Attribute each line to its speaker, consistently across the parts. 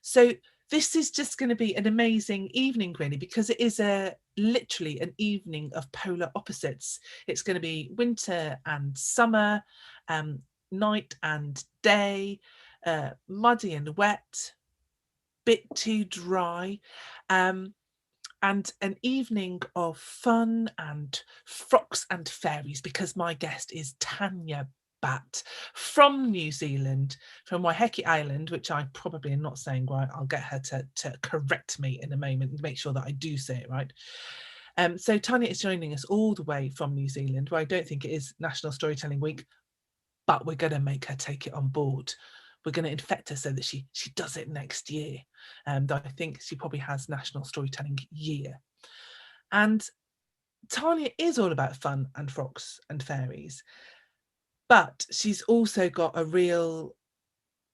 Speaker 1: So this is just going to be an amazing evening, really, because it is literally an evening of polar opposites. It's going to be winter and summer, night and day, muddy and wet, bit too dry, and an evening of fun and frocks and fairies, because my guest is Tanya Batt from New Zealand, from Waiheke Island, which I probably am not saying right. I'll get her to correct me in a moment and make sure that I do say it right. So Tanya is joining us all the way from New Zealand, where I don't think it is National Storytelling Week, but we're going to make her take it on board. We're going to infect her so that she does it next year. And I think she probably has National Storytelling Year. And Tanya is all about fun and frocks and fairies, but she's also got a real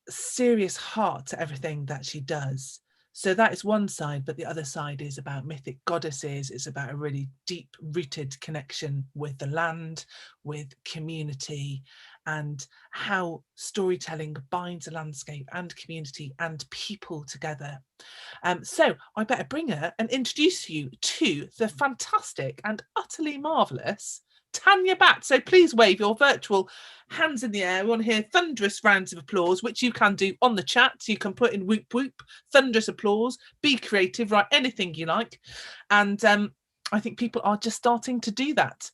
Speaker 1: serious heart to everything that she does. So that is one side, but the other side is about mythic goddesses. It's about a really deep-rooted connection with the land, with community, and how storytelling binds a landscape and community and people together. So I better bring her and introduce you to the fantastic and utterly marvellous Tanya Batt. So please wave your virtual hands in the air. We want to hear thunderous rounds of applause, which you can do on the chat. You can put in whoop whoop, thunderous applause, be creative, write anything you like. And I think people are just starting to do that.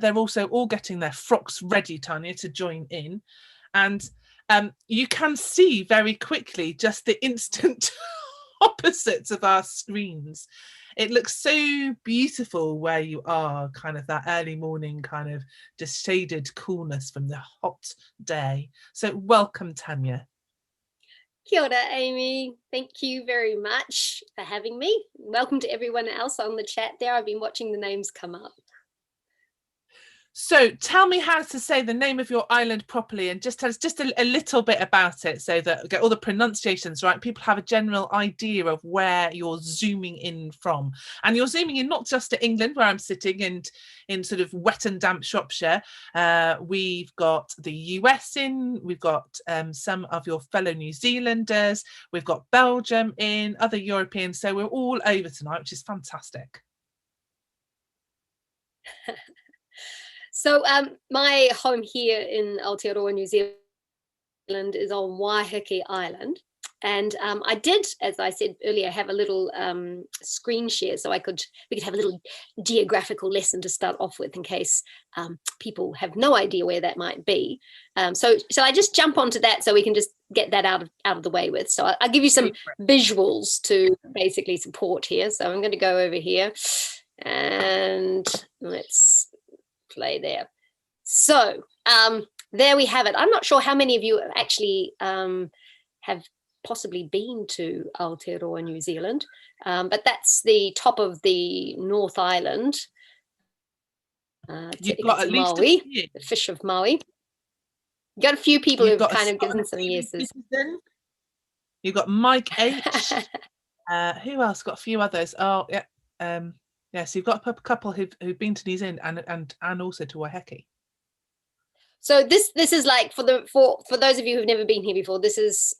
Speaker 1: They're also all getting their frocks ready, Tanya, to join in. And you can see very quickly just the instant opposites of our screens. It looks so beautiful where you are, kind of that early morning kind of just shaded coolness from the hot day. So welcome, Tanya.
Speaker 2: Kia ora, Amy. Thank you very much for having me. Welcome to everyone else on the chat there. I've been watching the names come up.
Speaker 1: So tell me how to say the name of your island properly, and just tell us just a little bit about it so that we get all the pronunciations right. People have a general idea of where you're zooming in from. And you're zooming in not just to England, where I'm sitting, and in sort of wet and damp Shropshire. We've got the US in, we've got some of your fellow New Zealanders, we've got Belgium in, other Europeans. So we're all over tonight, which is fantastic.
Speaker 2: So my home here in Aotearoa, New Zealand is on Waiheke Island. And I did, as I said earlier, have a little screen share so we could have a little geographical lesson to start off with in case people have no idea where that might be. So I just jump onto that so we can just get that out of the way with. So I'll give you some visuals to basically support here. So I'm going to go over here and let's play there. So there we have it. I'm not sure how many of you actually have possibly been to Aotearoa, New Zealand, but that's the top of the North Island.
Speaker 1: You've got at least
Speaker 2: Maui, the fish of Maui. You got a few people who've kind of given some yeses.
Speaker 1: You've got Mike H. Who else? Got a few others. Oh, yeah. Yes, you've got a couple who've been to New Zealand and also to Waiheke.
Speaker 2: So this is like for those of you who've never been here before. This is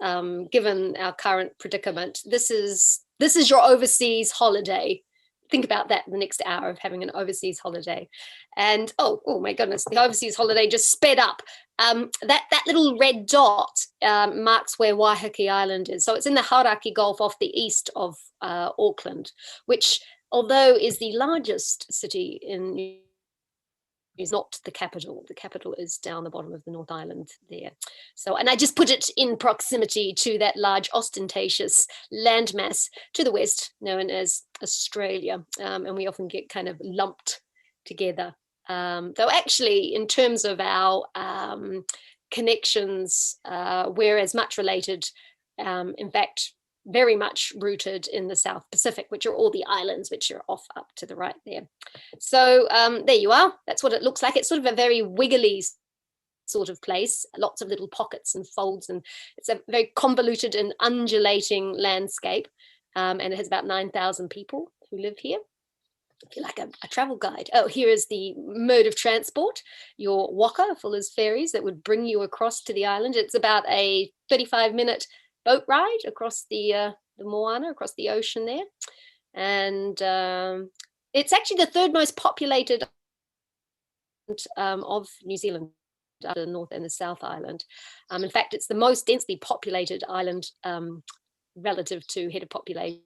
Speaker 2: given our current predicament. This is your overseas holiday. Think about that in the next hour of having an overseas holiday, and oh my goodness, the overseas holiday just sped up. That little red dot marks where Waiheke Island is. So it's in the Hauraki Gulf off the east of Auckland, which, although is the largest city in, is not the capital. The capital is down the bottom of the North Island there. So, and I just put it in proximity to that large ostentatious landmass to the west known as Australia. And we often get kind of lumped together. Though actually, in terms of our connections, we're as much related, in fact, very much rooted in the South Pacific, which are all the islands which are off up to the right there. So there you are. That's what it looks like. It's sort of a very wiggly sort of place, lots of little pockets and folds, and it's a very convoluted and undulating landscape. And it has about 9,000 people who live here. If you like a travel guide. Oh, here is the mode of transport, your waka, Fuller's ferries, that would bring you across to the island. It's about a 35-minute boat ride across the Moana, across the ocean there. And it's actually the third most populated of New Zealand, the North and the South Island. In fact, it's the most densely populated island relative to head of population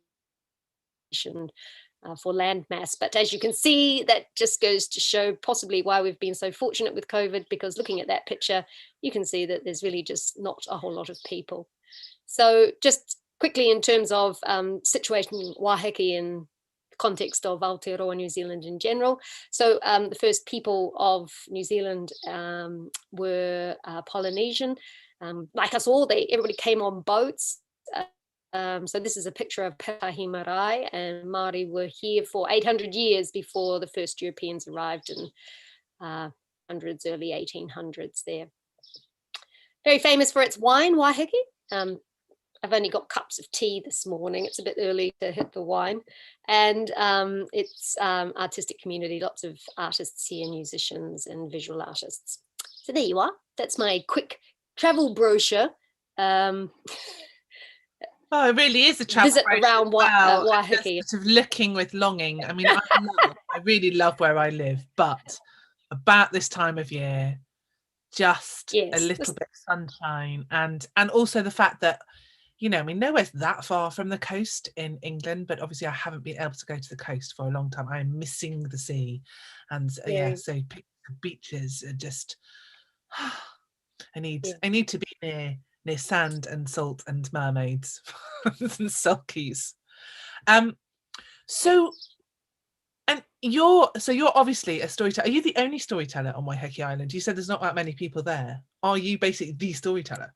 Speaker 2: for land mass. But as you can see, that just goes to show possibly why we've been so fortunate with COVID, because looking at that picture, you can see that there's really just not a whole lot of people. So just quickly, in terms of situation in Waiheke in context of Aotearoa New Zealand in general. So the first people of New Zealand were Polynesian. Like us all, everybody came on boats. So this is a picture of Petahi Marae, and Maori were here for 800 years before the first Europeans arrived in hundreds, early 1800s there. Very famous for its wine, Waiheke. I've only got cups of tea this morning. It's a bit early to hit the wine. And it's artistic community, lots of artists here, musicians and visual artists. So there you are. That's my quick travel brochure.
Speaker 1: Oh, it really is a travel
Speaker 2: visit around Waiheke.
Speaker 1: Sort of looking with longing. I mean, I really love where I live, but about this time of year, just a little bit of sunshine, and also the fact that, you know, I mean, nowhere's that far from the coast in England, but obviously I haven't been able to go to the coast for a long time. I'm missing the sea, and so beaches are just. I need to be near sand and salt and mermaids and sulkies. So you're obviously a storyteller. Are you the only storyteller on Waiheke Island? You said there's not that many people there. Are you basically the storyteller?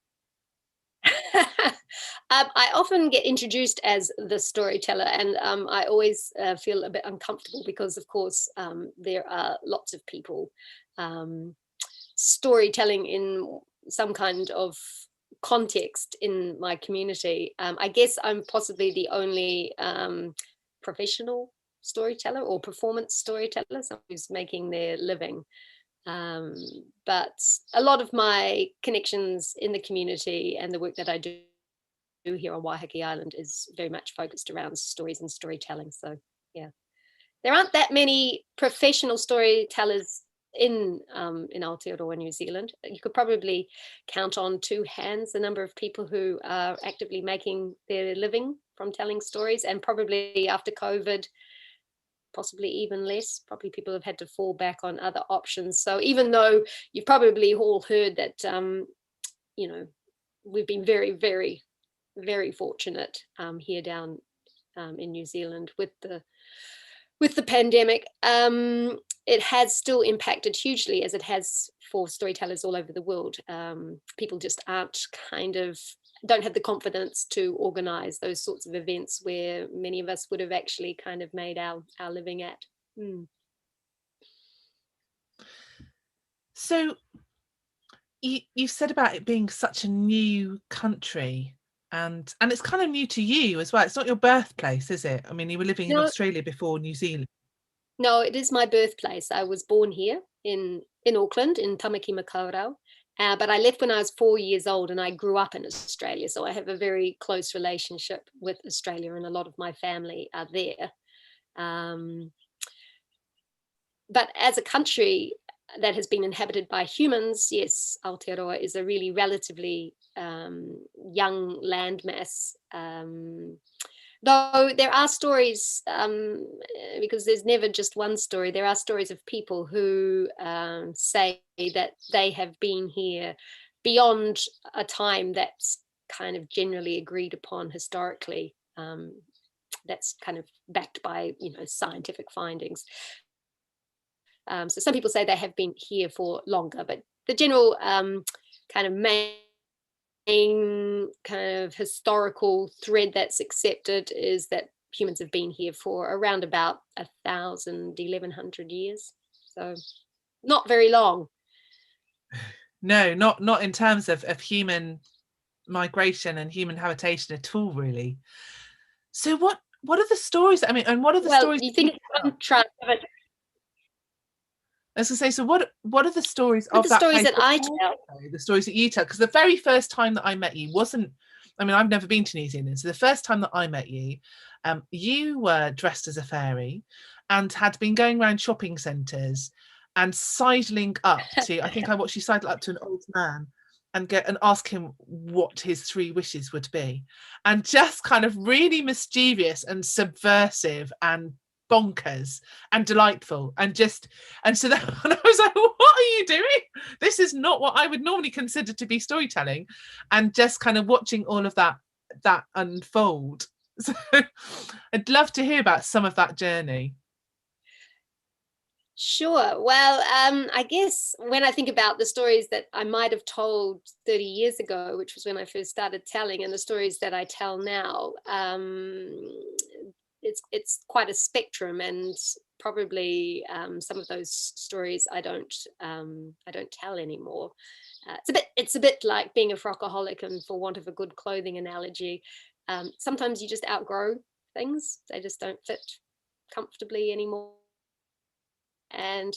Speaker 2: I often get introduced as the storyteller, and I always feel a bit uncomfortable because, of course, there are lots of people storytelling in some kind of context in my community. I guess I'm possibly the only professional storyteller or performance storyteller, someone who's making their living. But a lot of my connections in the community and the work that I do here on Waiheke Island is very much focused around stories and storytelling. So yeah, there aren't that many professional storytellers in Aotearoa, New Zealand. You could probably count on two hands the number of people who are actively making their living from telling stories, and probably after COVID, possibly even less. Probably people have had to fall back on other options. So even though you've probably all heard that, you know, we've been very, very, very fortunate here down in New Zealand with the pandemic, it has still impacted hugely, as it has for storytellers all over the world. People just don't have the confidence to organize those sorts of events where many of us would have actually kind of made our living at.
Speaker 1: So you said about it being such a new country, and it's kind of new to you as well. It's not your birthplace, is it? I mean, you were living in Australia before New Zealand.
Speaker 2: No, it is my birthplace. I was born here in Auckland, in Tamaki Makaurau. But I left when I was 4 years old, and I grew up in Australia. So I have a very close relationship with Australia, and a lot of my family are there. But as a country that has been inhabited by humans, yes, Aotearoa is a really relatively young landmass. Though there are stories, because there's never just one story, there are stories of people who say that they have been here beyond a time that's kind of generally agreed upon historically. That's kind of backed by, you know, scientific findings. So some people say they have been here for longer, but the general kind of main kind of historical thread that's accepted is that humans have been here for around about 1,100 years. So not very long.
Speaker 1: No, not in terms of human migration and human habitation at all, really. So what are the stories? I mean, and what are the stories?
Speaker 2: You think
Speaker 1: I was going to say, so what are the stories
Speaker 2: of that stories that I tell?
Speaker 1: The stories that you tell, because the very first time that I met you wasn't I mean, I've never been to New Zealand. So the first time that I met you, you were dressed as a fairy and had been going around shopping centres and sidling up to, I think I watched you sidle up to an old man and ask him what his 3 wishes would be. And just kind of really mischievous and subversive and bonkers and delightful. And so then I was like, what are you doing? This is not what I would normally consider to be storytelling. And just kind of watching all of that unfold. So I'd love to hear about some of that journey.
Speaker 2: Sure. Well, I guess when I think about the stories that I might have told 30 years ago, which was when I first started telling, and the stories that I tell now, it's quite a spectrum, and probably some of those stories I don't tell anymore. It's a bit like being a frock-o-holic, and for want of a good clothing analogy, sometimes you just outgrow things; they just don't fit comfortably anymore. And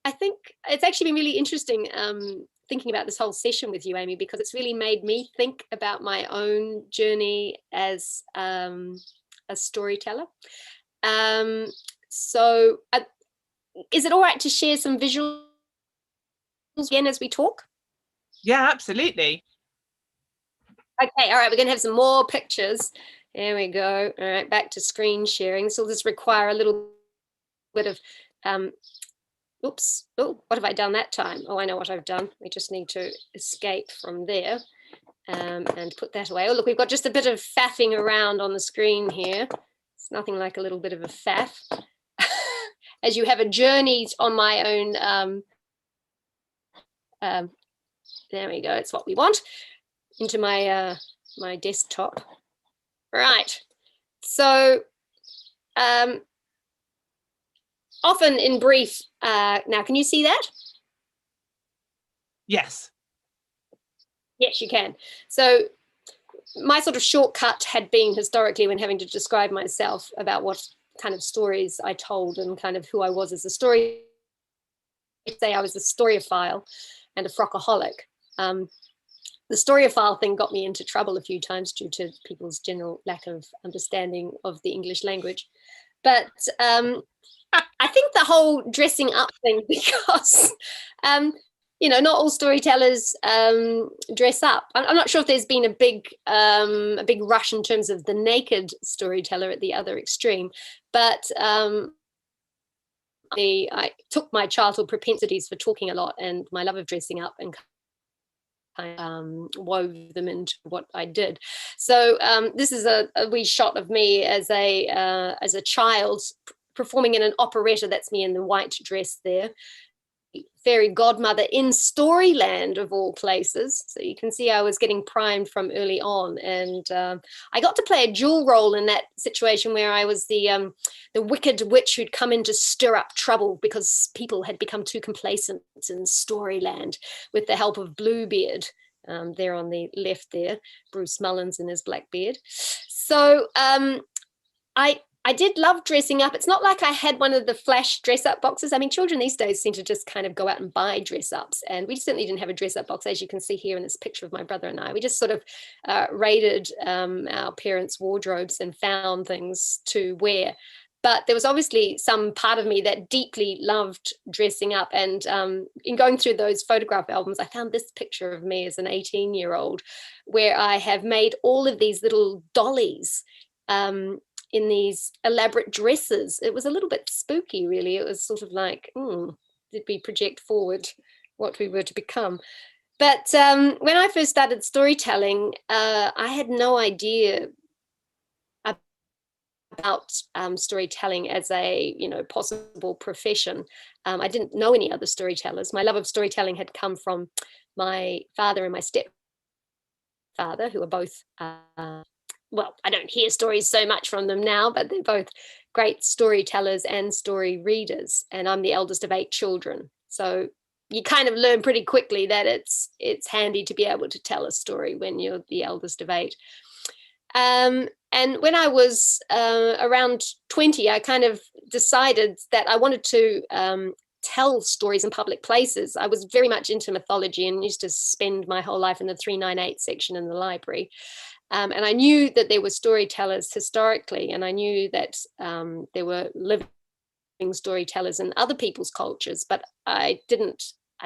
Speaker 2: I think it's actually been really interesting thinking about this whole session with you, Amy, because it's really made me think about my own journey as a storyteller. So is it all right to share some visuals again as we talk?
Speaker 1: Yeah, absolutely.
Speaker 2: Okay, all right, we're going to have some more pictures. There we go. All right, back to screen sharing. This will just require a little bit of oops, oh, what have I done that time? Oh, I know what I've done. We just need to escape from there and put that away. Oh, look, we've got just a bit of faffing around on the screen here. It's nothing like a little bit of a faff. As you have a journey on my own, there we go, it's what we want, into my my desktop. Right, so often in brief, now can you see that?
Speaker 1: Yes.
Speaker 2: Yes, you can. So my sort of shortcut had been historically, when having to describe myself, about what kind of stories I told and kind of who I was as a story. I'd say I was a story-o-phile and a frock-o-holic. The story-o-phile thing got me into trouble a few times due to people's general lack of understanding of the English language. But I think the whole dressing up thing, because not all storytellers dress up. I'm not sure if there's been a big rush in terms of the naked storyteller at the other extreme, but I took my childhood propensities for talking a lot and my love of dressing up and wove them into what I did. So this is a wee shot of me as a child performing in an operetta. That's me in the white dress there. Fairy godmother in Storyland, of all places. So you can see I was getting primed from early on, and I got to play a dual role in that situation where I was the wicked witch who'd come in to stir up trouble because people had become too complacent in Storyland, with the help of Bluebeard. There on the left there, Bruce Mullins in his black beard. So I did love dressing up. It's not like I had one of the flash dress up boxes. I mean, children these days seem to just kind of go out and buy dress ups. And we certainly didn't have a dress up box, as you can see here in this picture of my brother and I. We just sort of raided our parents' wardrobes and found things to wear. But there was obviously some part of me that deeply loved dressing up. And in going through those photograph albums, I found this picture of me as an 18-year-old where I have made all of these little dollies in these elaborate dresses. It was a little bit spooky, really. It was sort of like, did we project forward what we were to become? But when I first started storytelling, I had no idea about storytelling as a possible profession. I didn't know any other storytellers. My love of storytelling had come from my father and my stepfather, who are both well, I don't hear stories so much from them now, but they're both great storytellers and story readers. And I'm the eldest of 8 children. So you kind of learn pretty quickly that it's handy to be able to tell a story when you're the eldest of 8. And when I was around 20, I kind of decided that I wanted to tell stories in public places. I was very much into mythology and used to spend my whole life in the 398 section in the library. And I knew that there were storytellers historically, and I knew that there were living storytellers in other people's cultures, but I'd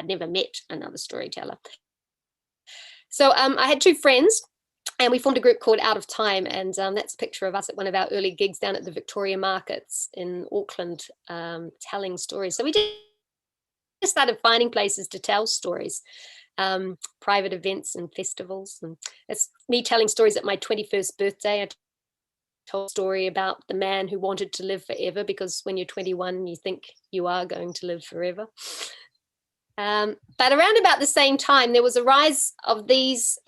Speaker 2: never met another storyteller. So I had two friends, and we formed a group called Out of Time, and that's a picture of us at one of our early gigs down at the Victoria Markets in Auckland, telling stories. So we just started finding places to tell stories, private events and festivals. And it's me telling stories at my 21st birthday. I told a story about the man who wanted to live forever, because when you're 21, you think you are going to live forever. But around about the same time, there was a rise of these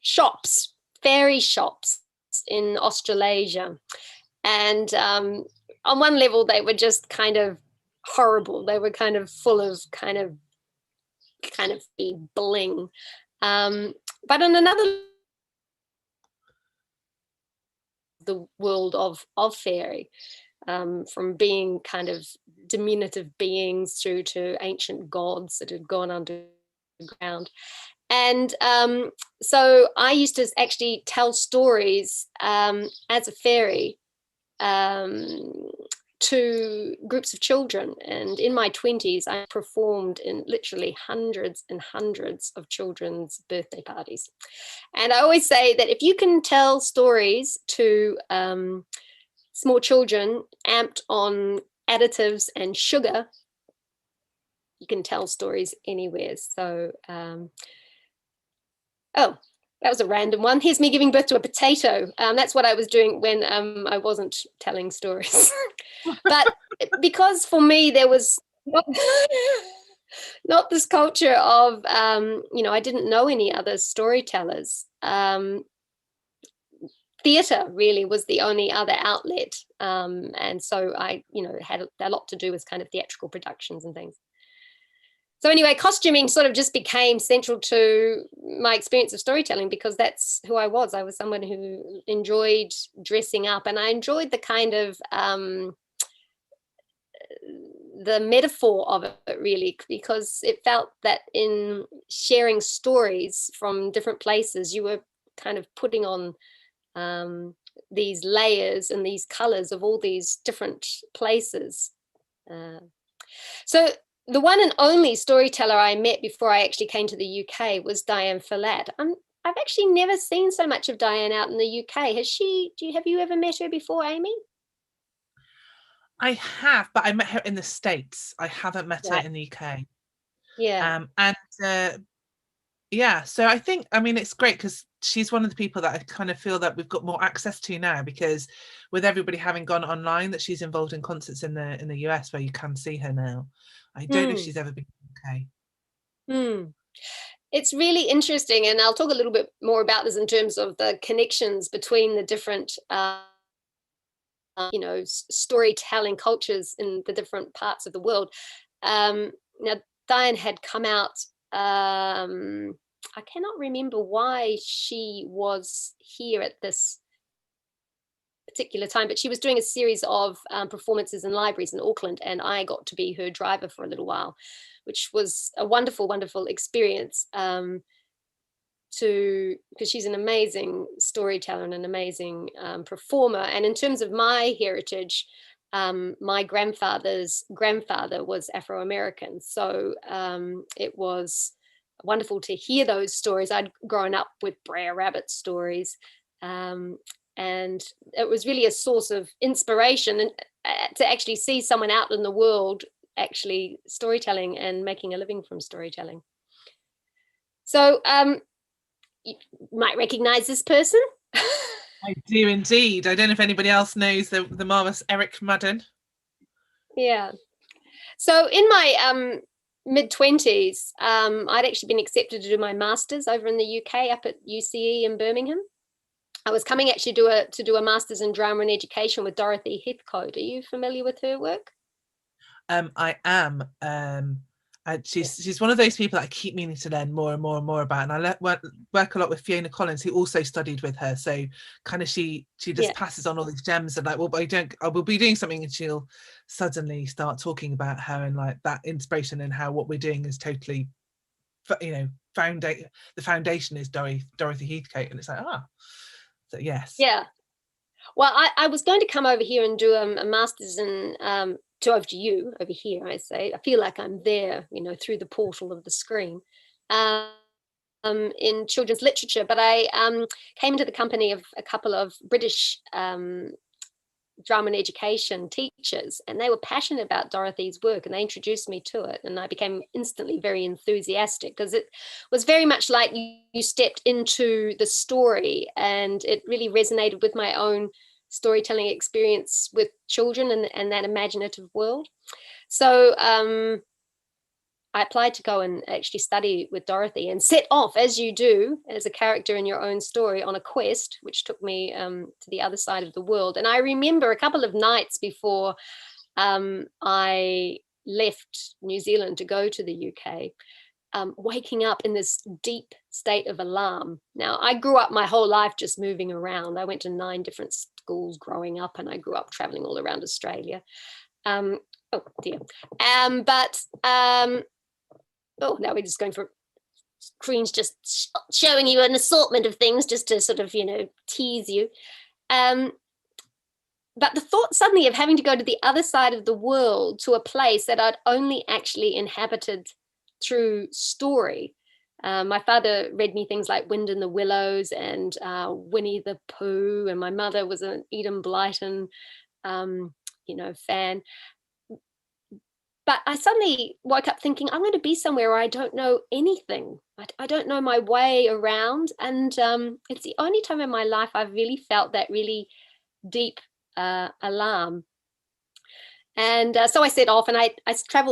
Speaker 2: shops, fairy shops in Australasia. And on one level, they were just kind of horrible. They were kind of full of kind of bling. But on another, the world of fairy, from being kind of diminutive beings through to ancient gods that had gone underground. And so I used to actually tell stories as a fairy to groups of children. And in my 20s, I performed in literally hundreds and hundreds of children's birthday parties. And I always say that if you can tell stories to small children amped on additives and sugar, you can tell stories anywhere. So, oh, that was a random one. Here's me giving birth to a potato. That's what I was doing when I wasn't telling stories. But because for me, there was not this culture of, I didn't know any other storytellers. Theatre really was the only other outlet. And so I, had a lot to do with kind of theatrical productions and things. So anyway, costuming sort of just became central to my experience of storytelling, because that's who I was. I was someone who enjoyed dressing up, and I enjoyed the kind of the metaphor of it, really, because it felt that in sharing stories from different places, you were kind of putting on these layers and these colors of all these different places. So the one and only storyteller I met before I actually came to the UK was Diane Falat. I've actually never seen so much of Diane out in the UK. Have you ever met her before, Amy?
Speaker 1: I have, but I met her in the States. I haven't met her in the UK.
Speaker 2: Yeah.
Speaker 1: Yeah, so I think, it's great because she's one of the people that I kind of feel that we've got more access to now, because with everybody having gone online, that she's involved in concerts in the US where you can see her now. I don't know if she's ever been in the UK.
Speaker 2: It's really interesting, and I'll talk a little bit more about this in terms of the connections between the different storytelling cultures in the different parts of the world. Now, Diane had come out, I cannot remember why she was here at this particular time, but she was doing a series of performances in libraries in Auckland, and I got to be her driver for a little while, which was a wonderful, wonderful experience, because she's an amazing storyteller and an amazing performer. And in terms of my heritage, my grandfather's grandfather was Afro-American. So it was wonderful to hear those stories. I'd grown up with Brer Rabbit stories. And it was really a source of inspiration, and to actually see someone out in the world actually storytelling and making a living from storytelling. So you might recognize this person.
Speaker 1: I do indeed. I don't know if anybody else knows the marvelous Eric Madden.
Speaker 2: Yeah. So in my mid-20s, I'd actually been accepted to do my master's over in the UK up at UCE in Birmingham. I was coming actually to do a master's in drama and education with Dorothy Heathcote. Are you familiar with her work?
Speaker 1: I am. She's one of those people that I keep meaning to learn more and more and more about. And I work a lot with Fiona Collins, who also studied with her. So kind of she just passes on all these gems, and like, well, I will be doing something, and she'll suddenly start talking about her and like that inspiration, and how what we're doing is totally, foundation is Dorothy Heathcote, and it's like, so yes.
Speaker 2: Yeah. Well, I was going to come over here and do a master's in over to you over here. I feel like I'm there, through the portal of the screen, in children's literature. But I came into the company of a couple of British drama and education teachers, and they were passionate about Dorothy's work, and they introduced me to it, and I became instantly very enthusiastic, because it was very much like you stepped into the story, and it really resonated with my own storytelling experience with children and that imaginative world. So I applied to go and actually study with Dorothy, and set off, as you do, as a character in your own story, on a quest, which took me to the other side of the world. And I remember a couple of nights before I left New Zealand to go to the UK, waking up in this deep state of alarm. Now, I grew up my whole life just moving around. I went to 9 different schools growing up, and I grew up traveling all around Australia. Oh dear. Oh, now we're just going for screens, just showing you an assortment of things just to sort of, tease you. But the thought suddenly of having to go to the other side of the world, to a place that I'd only actually inhabited through story. My father read me things like Wind in the Willows and Winnie the Pooh, and my mother was an Eden Blyton, fan. But I suddenly woke up thinking, I'm going to be somewhere where I don't know anything. I don't know my way around. And it's the only time in my life I've really felt that really deep alarm. And so I set off, and I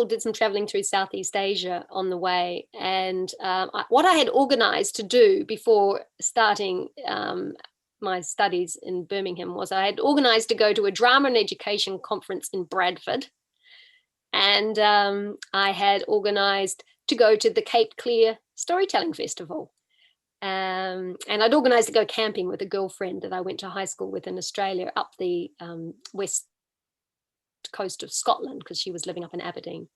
Speaker 2: did some traveling through Southeast Asia on the way. And what I had organized to do before starting my studies in Birmingham was I had organized to go to a drama and education conference in Bradford. And I had organised to go to the Cape Clear Storytelling Festival. And I'd organised to go camping with a girlfriend that I went to high school with in Australia, up the west coast of Scotland, because she was living up in Aberdeen.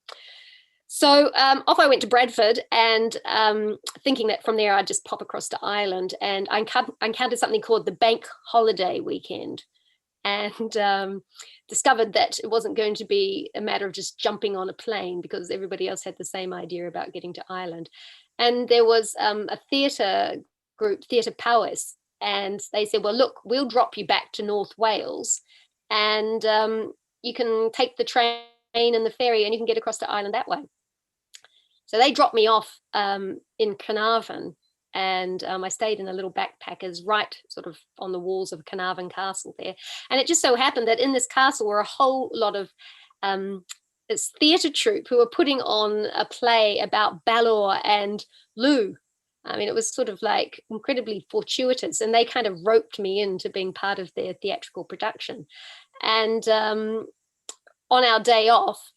Speaker 2: So off I went to Bradford, and thinking that from there I'd just pop across to Ireland. And I encountered something called the Bank Holiday Weekend. And discovered that it wasn't going to be a matter of just jumping on a plane, because everybody else had the same idea about getting to Ireland. And there was a theatre group, Theatre Powys, and they said, well, look, we'll drop you back to North Wales, and you can take the train and the ferry, and you can get across to Ireland that way. So they dropped me off in Carnarvon, and I stayed in a little backpackers right sort of on the walls of Carnarvon Castle there. And it just so happened that in this castle were a whole lot of this theatre troupe who were putting on a play about Balor and Lugh. I mean, it was sort of like incredibly fortuitous, and they kind of roped me into being part of their theatrical production. And on our day off,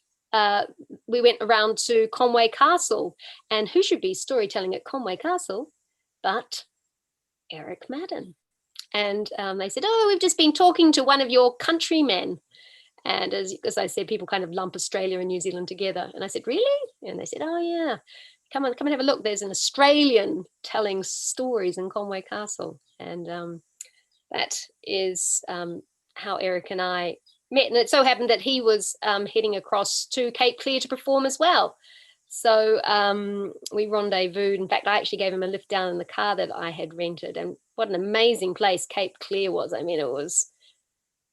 Speaker 2: we went around to Conway Castle, and who should be storytelling at Conway Castle but Eric Madden. And they said, oh, we've just been talking to one of your countrymen. And as I said, people kind of lump Australia and New Zealand together. And I said, really? And they said, oh, yeah, come and have a look. There's an Australian telling stories in Conway Castle. And that is how Eric and I met. And it so happened that he was heading across to Cape Clear to perform as well. So we rendezvoused. In fact, I actually gave him a lift down in the car that I had rented. And what an amazing place Cape Clear was. I mean, it was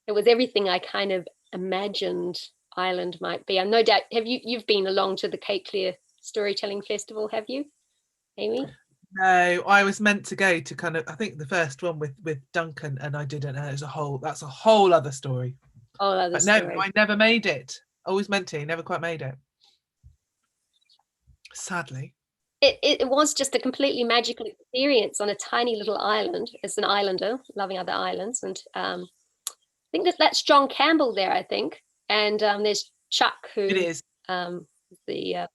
Speaker 2: everything I kind of imagined Ireland might be. I'm no doubt, you've been along to the Cape Clear Storytelling Festival, have you, Amy?
Speaker 1: No, I was meant to go to kind of, I think the first one with Duncan, and I didn't. And that's a whole other story. No, I never made it. Always meant to, never quite made it. Sadly.
Speaker 2: It was just a completely magical experience on a tiny little island. As an islander, loving other islands. And I think that's John Campbell there, I think. And there's Chuck, who
Speaker 1: it is.
Speaker 2: Yeah.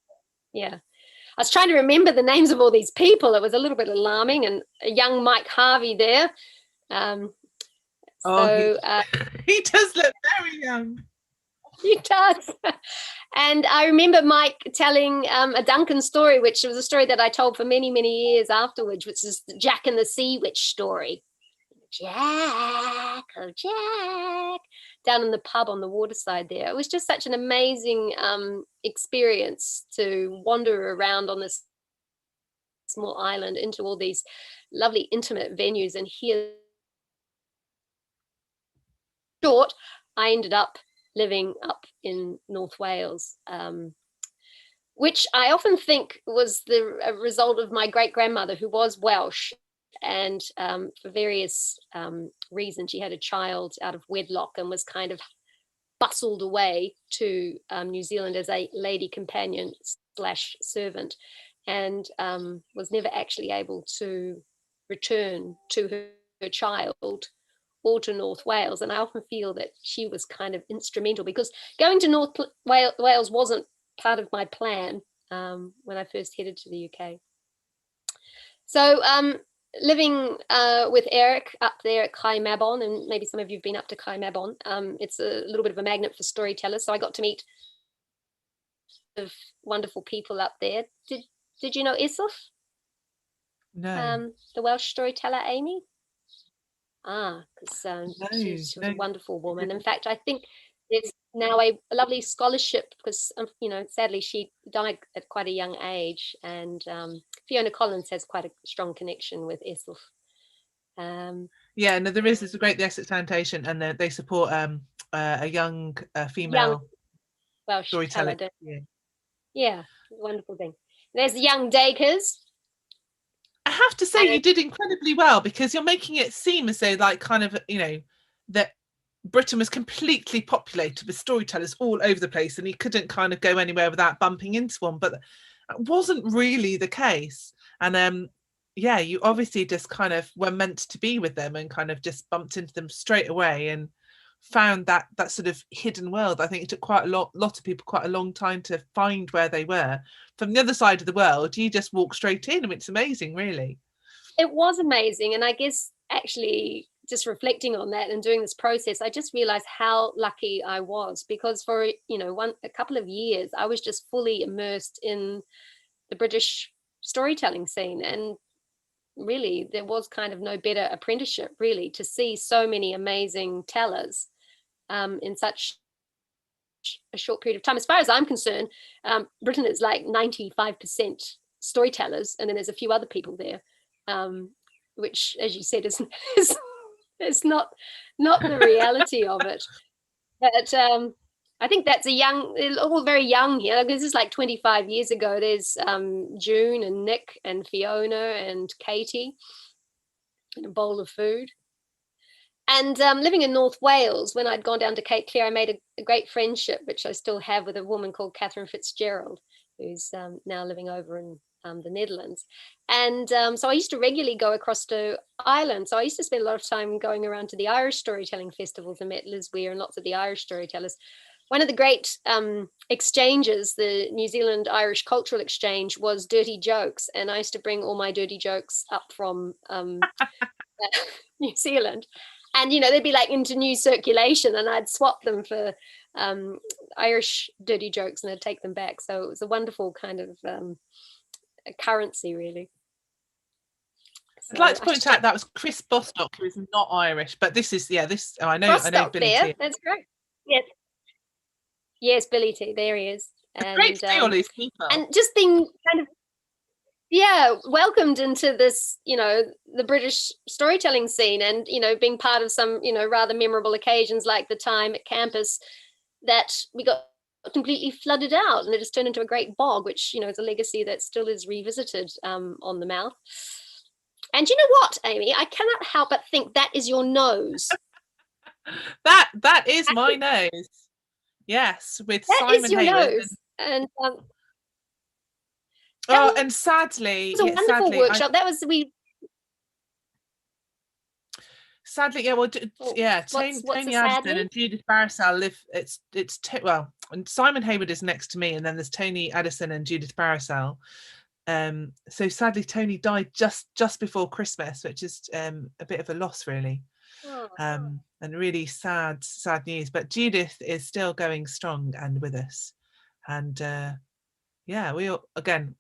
Speaker 2: I was trying to remember the names of all these people. It was a little bit alarming. And a young Mike Harvey there.
Speaker 1: He does look very young.
Speaker 2: He does. And I remember Mike telling a Duncan story, which was a story that I told for many, many years afterwards, which is the Jack and the Sea Witch story. Jack, oh Jack, down in the pub on the waterside there. It was just such an amazing experience to wander around on this small island into all these lovely intimate venues and hear. Short, I ended up living up in North Wales, which I often think was the result of my great-grandmother, who was Welsh, and for various reasons, she had a child out of wedlock and was kind of bustled away to New Zealand as a lady companion / servant, and was never actually able to return to her child or to North Wales. And I often feel that she was kind of instrumental, because going to North Wales wasn't part of my plan when I first headed to the UK. So living with Eric up there at Kai Mabon, and maybe some of you have been up to Kai Mabon, it's a little bit of a magnet for storytellers. So I got to meet of wonderful people up there. Did you know Isuf?
Speaker 1: No.
Speaker 2: The Welsh storyteller, Amy? Because
Speaker 1: No,
Speaker 2: she was
Speaker 1: no.
Speaker 2: a wonderful woman. In fact, I think there's now a lovely scholarship, because sadly she died at quite a young age, and Fiona Collins has quite a strong connection with Isuf.
Speaker 1: Yeah, no, there is. It's a great, the Essex Foundation, and they support a young female
Speaker 2: Welsh
Speaker 1: storyteller.
Speaker 2: Yeah, wonderful thing. There's the young Dakers.
Speaker 1: I have to say, you did incredibly well, because you're making it seem as though, like, kind of, that Britain was completely populated with storytellers all over the place, and you couldn't kind of go anywhere without bumping into one. But that wasn't really the case. And yeah, you obviously just kind of were meant to be with them, and kind of just bumped into them straight away and found that sort of hidden world. I think it took quite a lot of people quite a long time to find where they were. From the other side of the world, you just walk straight in, and it's amazing, really.
Speaker 2: It was amazing. And I guess actually just reflecting on that and doing this process, I just realized how lucky I was, because for a couple of years I was just fully immersed in the British storytelling scene, and really there was kind of no better apprenticeship, really, to see so many amazing tellers in such a short period of time. As far as I'm concerned, Britain is like 95% storytellers, and then there's a few other people there, which, as you said, is not the reality of it. But I think that's all very young here. This is like 25 years ago. There's June and Nick and Fiona and Katie and a bowl of food. And living in North Wales, when I'd gone down to Cape Clear, I made a great friendship, which I still have, with a woman called Catherine Fitzgerald, who's now living over in the Netherlands. And so I used to regularly go across to Ireland. So I used to spend a lot of time going around to the Irish storytelling festivals, and met Liz Weir and lots of the Irish storytellers. One of the great exchanges, the New Zealand Irish Cultural Exchange, was dirty jokes. And I used to bring all my dirty jokes up from New Zealand. And, they'd be like into new circulation, and I'd swap them for Irish dirty jokes, and I'd take them back. So it was a wonderful kind of a currency, really.
Speaker 1: I'd like to point out that was Chris Bostock, who is not Irish, but this is, I know Billy
Speaker 2: there.
Speaker 1: T.
Speaker 2: That's great. Yes, Billy T. There he is.
Speaker 1: And great to see all these people.
Speaker 2: And just being kind of welcomed into this, the British storytelling scene, and, being part of some, rather memorable occasions, like the time at campus that we got completely flooded out, and it just turned into a great bog, which, is a legacy that still is revisited on the Mouth. And you know what, Amy? I cannot help but think that is your nose.
Speaker 1: that is my nose. Yes, with
Speaker 2: that
Speaker 1: Simon
Speaker 2: is your
Speaker 1: Hayward.
Speaker 2: Nose. And
Speaker 1: and sadly,
Speaker 2: it was a wonderful workshop.
Speaker 1: Sadly, Tony Addison and Judith Barisal live. And Simon Hayward is next to me, and then there's Tony Addison and Judith Barisal. So sadly, Tony died just before Christmas, which is a bit of a loss, really. And really sad news. But Judith is still going strong and with us. And yeah, we all, again,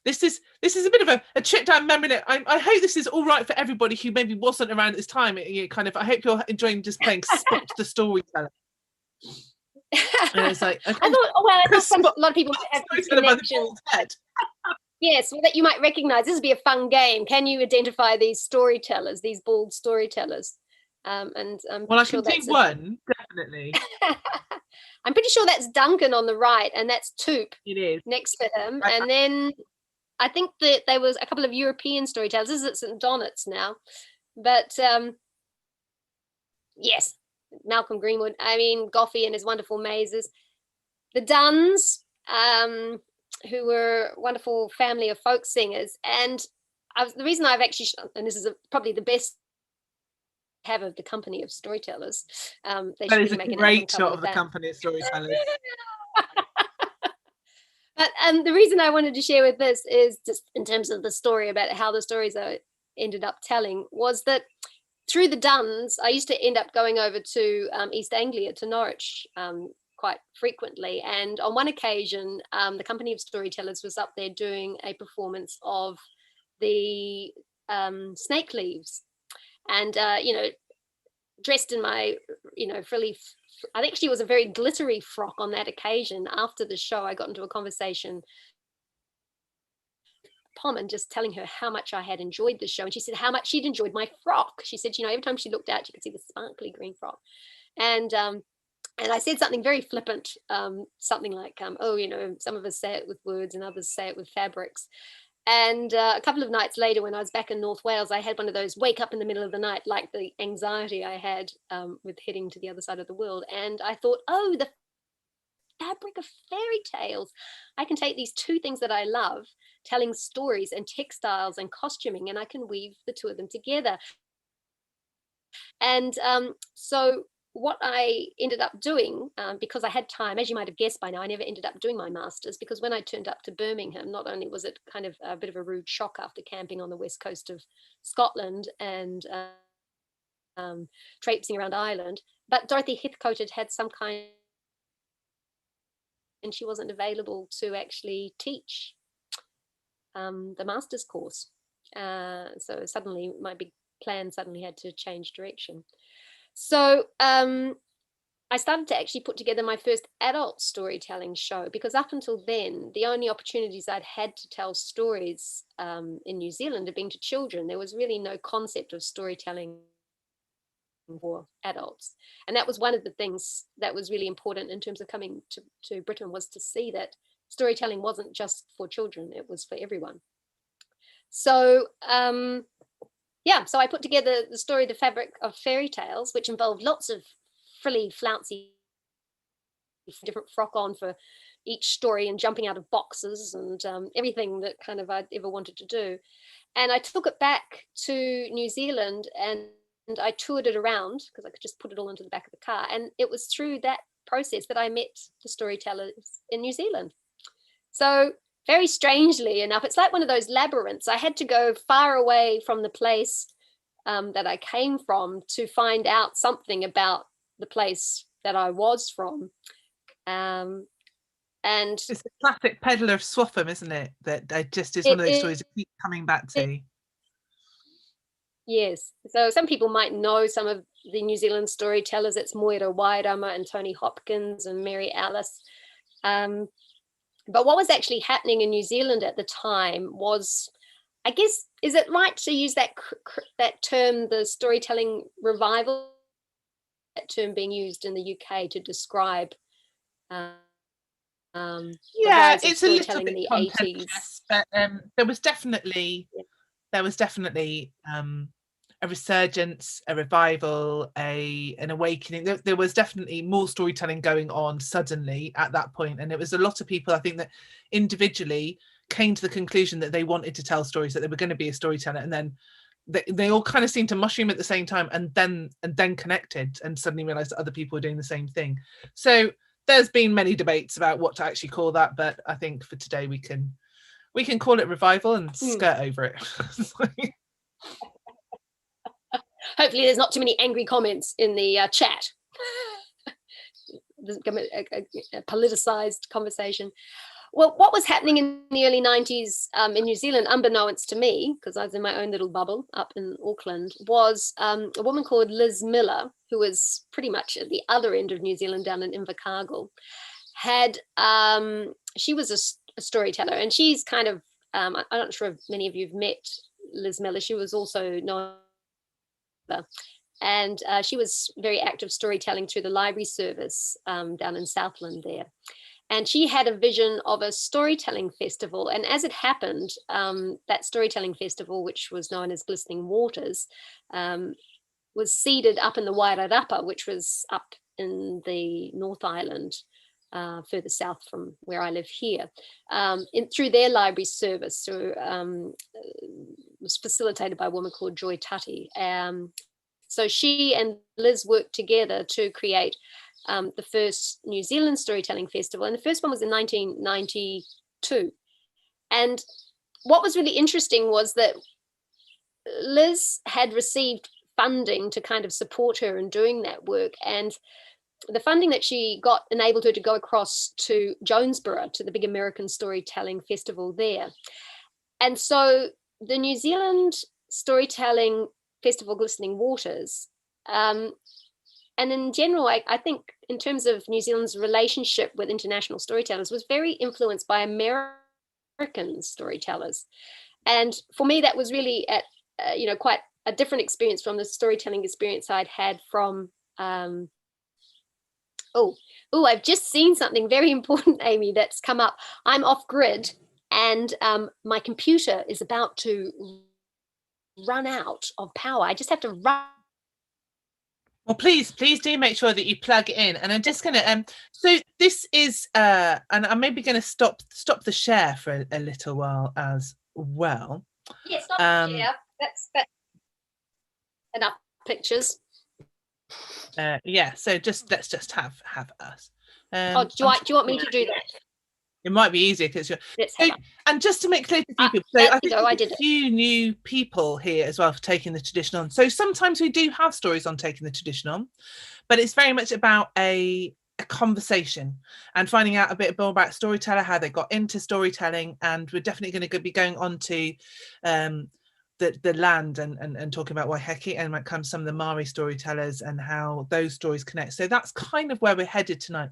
Speaker 1: this is a bit of a trip down memory lane. I hope this is all right for everybody who maybe wasn't around at this time. I hope you're enjoying just playing Spot the Storyteller. And it's like, okay,
Speaker 2: I thought a lot of people have this connection. Yes, well, that you might recognize. This would be a fun game. Can you identify these storytellers, these bald storytellers? And
Speaker 1: well, I can do one, definitely.
Speaker 2: I'm pretty sure that's Duncan on the right, and that's Toop.
Speaker 1: It is
Speaker 2: next to him, and then I think that there was a couple of European storytellers. This is at St. Donat's now, but yes, Malcolm Greenwood. I mean, Goffey and his wonderful mazes. The Duns, who were a wonderful family of folk singers, and the reason I've actually, and this is probably the best have of the company of storytellers. They
Speaker 1: that is really a great shot of the company of storytellers.
Speaker 2: But the reason I wanted to share with this is just in terms of the story about how the stories I ended up telling was that through the Duns, I used to end up going over to East Anglia, to Norwich, quite frequently. And on one occasion, the company of storytellers was up there doing a performance of the Snake Leaves. And, dressed in my, frilly, I actually was a very glittery frock on that occasion. After the show, I got into a conversation Pom and just telling her how much I had enjoyed the show. And she said how much she'd enjoyed my frock. She said, every time she looked out, she could see the sparkly green frock. And I said something very flippant, something like, some of us say it with words and others say it with fabrics. And a couple of nights later, when I was back in North Wales, I had one of those wake up in the middle of the night, like the anxiety I had with heading to the other side of the world. And I thought, oh, the fabric of fairy tales. I can take these two things that I love, telling stories and textiles and costuming, and I can weave the two of them together. And so what I ended up doing, because I had time, as you might have guessed by now, I never ended up doing my master's, because when I turned up to Birmingham, not only was it kind of a bit of a rude shock after camping on the west coast of Scotland and traipsing around Ireland, but Dorothy Heathcote had some kind, and she wasn't available to actually teach the master's course. So suddenly my big plan suddenly had to change direction. So I started to actually put together my first adult storytelling show, because up until then, the only opportunities I'd had to tell stories in New Zealand had been to children. There was really no concept of storytelling for adults. And that was one of the things that was really important in terms of coming to Britain, was to see that storytelling wasn't just for children, it was for everyone. So so I put together the story, The Fabric of Fairy Tales, which involved lots of frilly, flouncy, different frock on for each story and jumping out of boxes and everything that kind of I'd ever wanted to do. And I took it back to New Zealand and I toured it around, because I could just put it all into the back of the car. And it was through that process that I met the storytellers in New Zealand. So very strangely enough, it's like one of those labyrinths. I had to go far away from the place that I came from to find out something about the place that I was from. And
Speaker 1: it's the classic Peddler of Swaffham, isn't it? That just is one of those stories that keep coming back to.
Speaker 2: Yes. So some people might know some of the New Zealand storytellers. It's Moira Wairama and Tony Hopkins and Mary Alice. But what was actually happening in New Zealand at the time was, I guess, is it right to use that term, the storytelling revival, that term being used in the UK to describe
Speaker 1: it's a little bit contentious, but there was definitely a resurgence, a revival, an awakening. There was definitely more storytelling going on suddenly at that point, and it was a lot of people, I think, that individually came to the conclusion that they wanted to tell stories, that they were going to be a storyteller, and then they all kind of seemed to mushroom at the same time, and then connected and suddenly realized that other people were doing the same thing. So there's been many debates about what to actually call that, but I think for today we can call it revival and skirt over it.
Speaker 2: Hopefully there's not too many angry comments in the chat. A politicized conversation. Well, what was happening in the early 90s in New Zealand, unbeknownst to me, because I was in my own little bubble up in Auckland, was a woman called Liz Miller, who was pretty much at the other end of New Zealand down in Invercargill. She was a storyteller, and she's kind of, I'm not sure if many of you have met Liz Miller. She was also known, and she was very active storytelling through the library service down in Southland there. And she had a vision of a storytelling festival. And as it happened, that storytelling festival, which was known as Glistening Waters, was seeded up in the Wairarapa, which was up in the North Island, further south from where I live here, through their library service. So was facilitated by a woman called Joy Tutty. So she and Liz worked together to create the first New Zealand Storytelling Festival, and the first one was in 1992. And what was really interesting was that Liz had received funding to kind of support her in doing that work, and the funding that she got enabled her to go across to Jonesboro, to the big American Storytelling Festival there. And so the New Zealand Storytelling Festival, Glistening Waters, and in general, I think in terms of New Zealand's relationship with international storytellers, was very influenced by American storytellers. And for me, that was really quite a different experience from the storytelling experience I'd had from, I've just seen something very important, Amy, that's come up. I'm off grid, and my computer is about to run out of power. I just have to run.
Speaker 1: Well, please do make sure that you plug it in. And I'm just going to, so this is, and I'm maybe going to stop the share for a little while as well.
Speaker 2: Yes, stop the share. That's enough pictures.
Speaker 1: Yeah, so let's just have us.
Speaker 2: Do you want me to do that?
Speaker 1: It might be easier because and just to make clear to people, so I think I did a few new people here as well for taking the tradition on. So sometimes we do have stories on taking the tradition on, but it's very much about a conversation and finding out a bit more about storyteller, how they got into storytelling, and we're definitely going to be going on to the land and talking about Waiheke, and might come some of the Maori storytellers and how those stories connect. So that's kind of where we're headed tonight.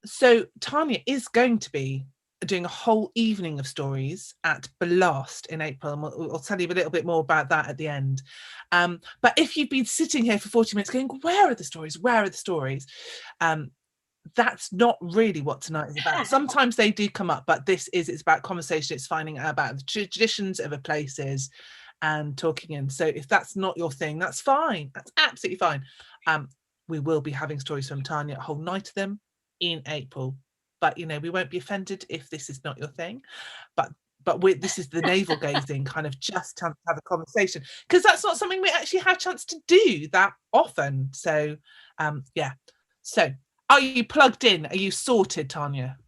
Speaker 1: So Tanya is going to be doing a whole evening of stories at Blast in April, and we'll tell you a little bit more about that at the end. But if you've been sitting here for 40 minutes going, where are the stories? Where are the stories? That's not really what tonight is about. Sometimes they do come up, but it's about conversation. It's finding out about the traditions of the places and talking in. So if that's not your thing, that's fine. That's absolutely fine. We will be having stories from Tanya, a whole night of them, in April, but we won't be offended if this is not your thing, but this is the navel gazing kind of just to have a conversation, because that's not something we actually have a chance to do that often. So yeah, so are you plugged in? Are you sorted, Tanya?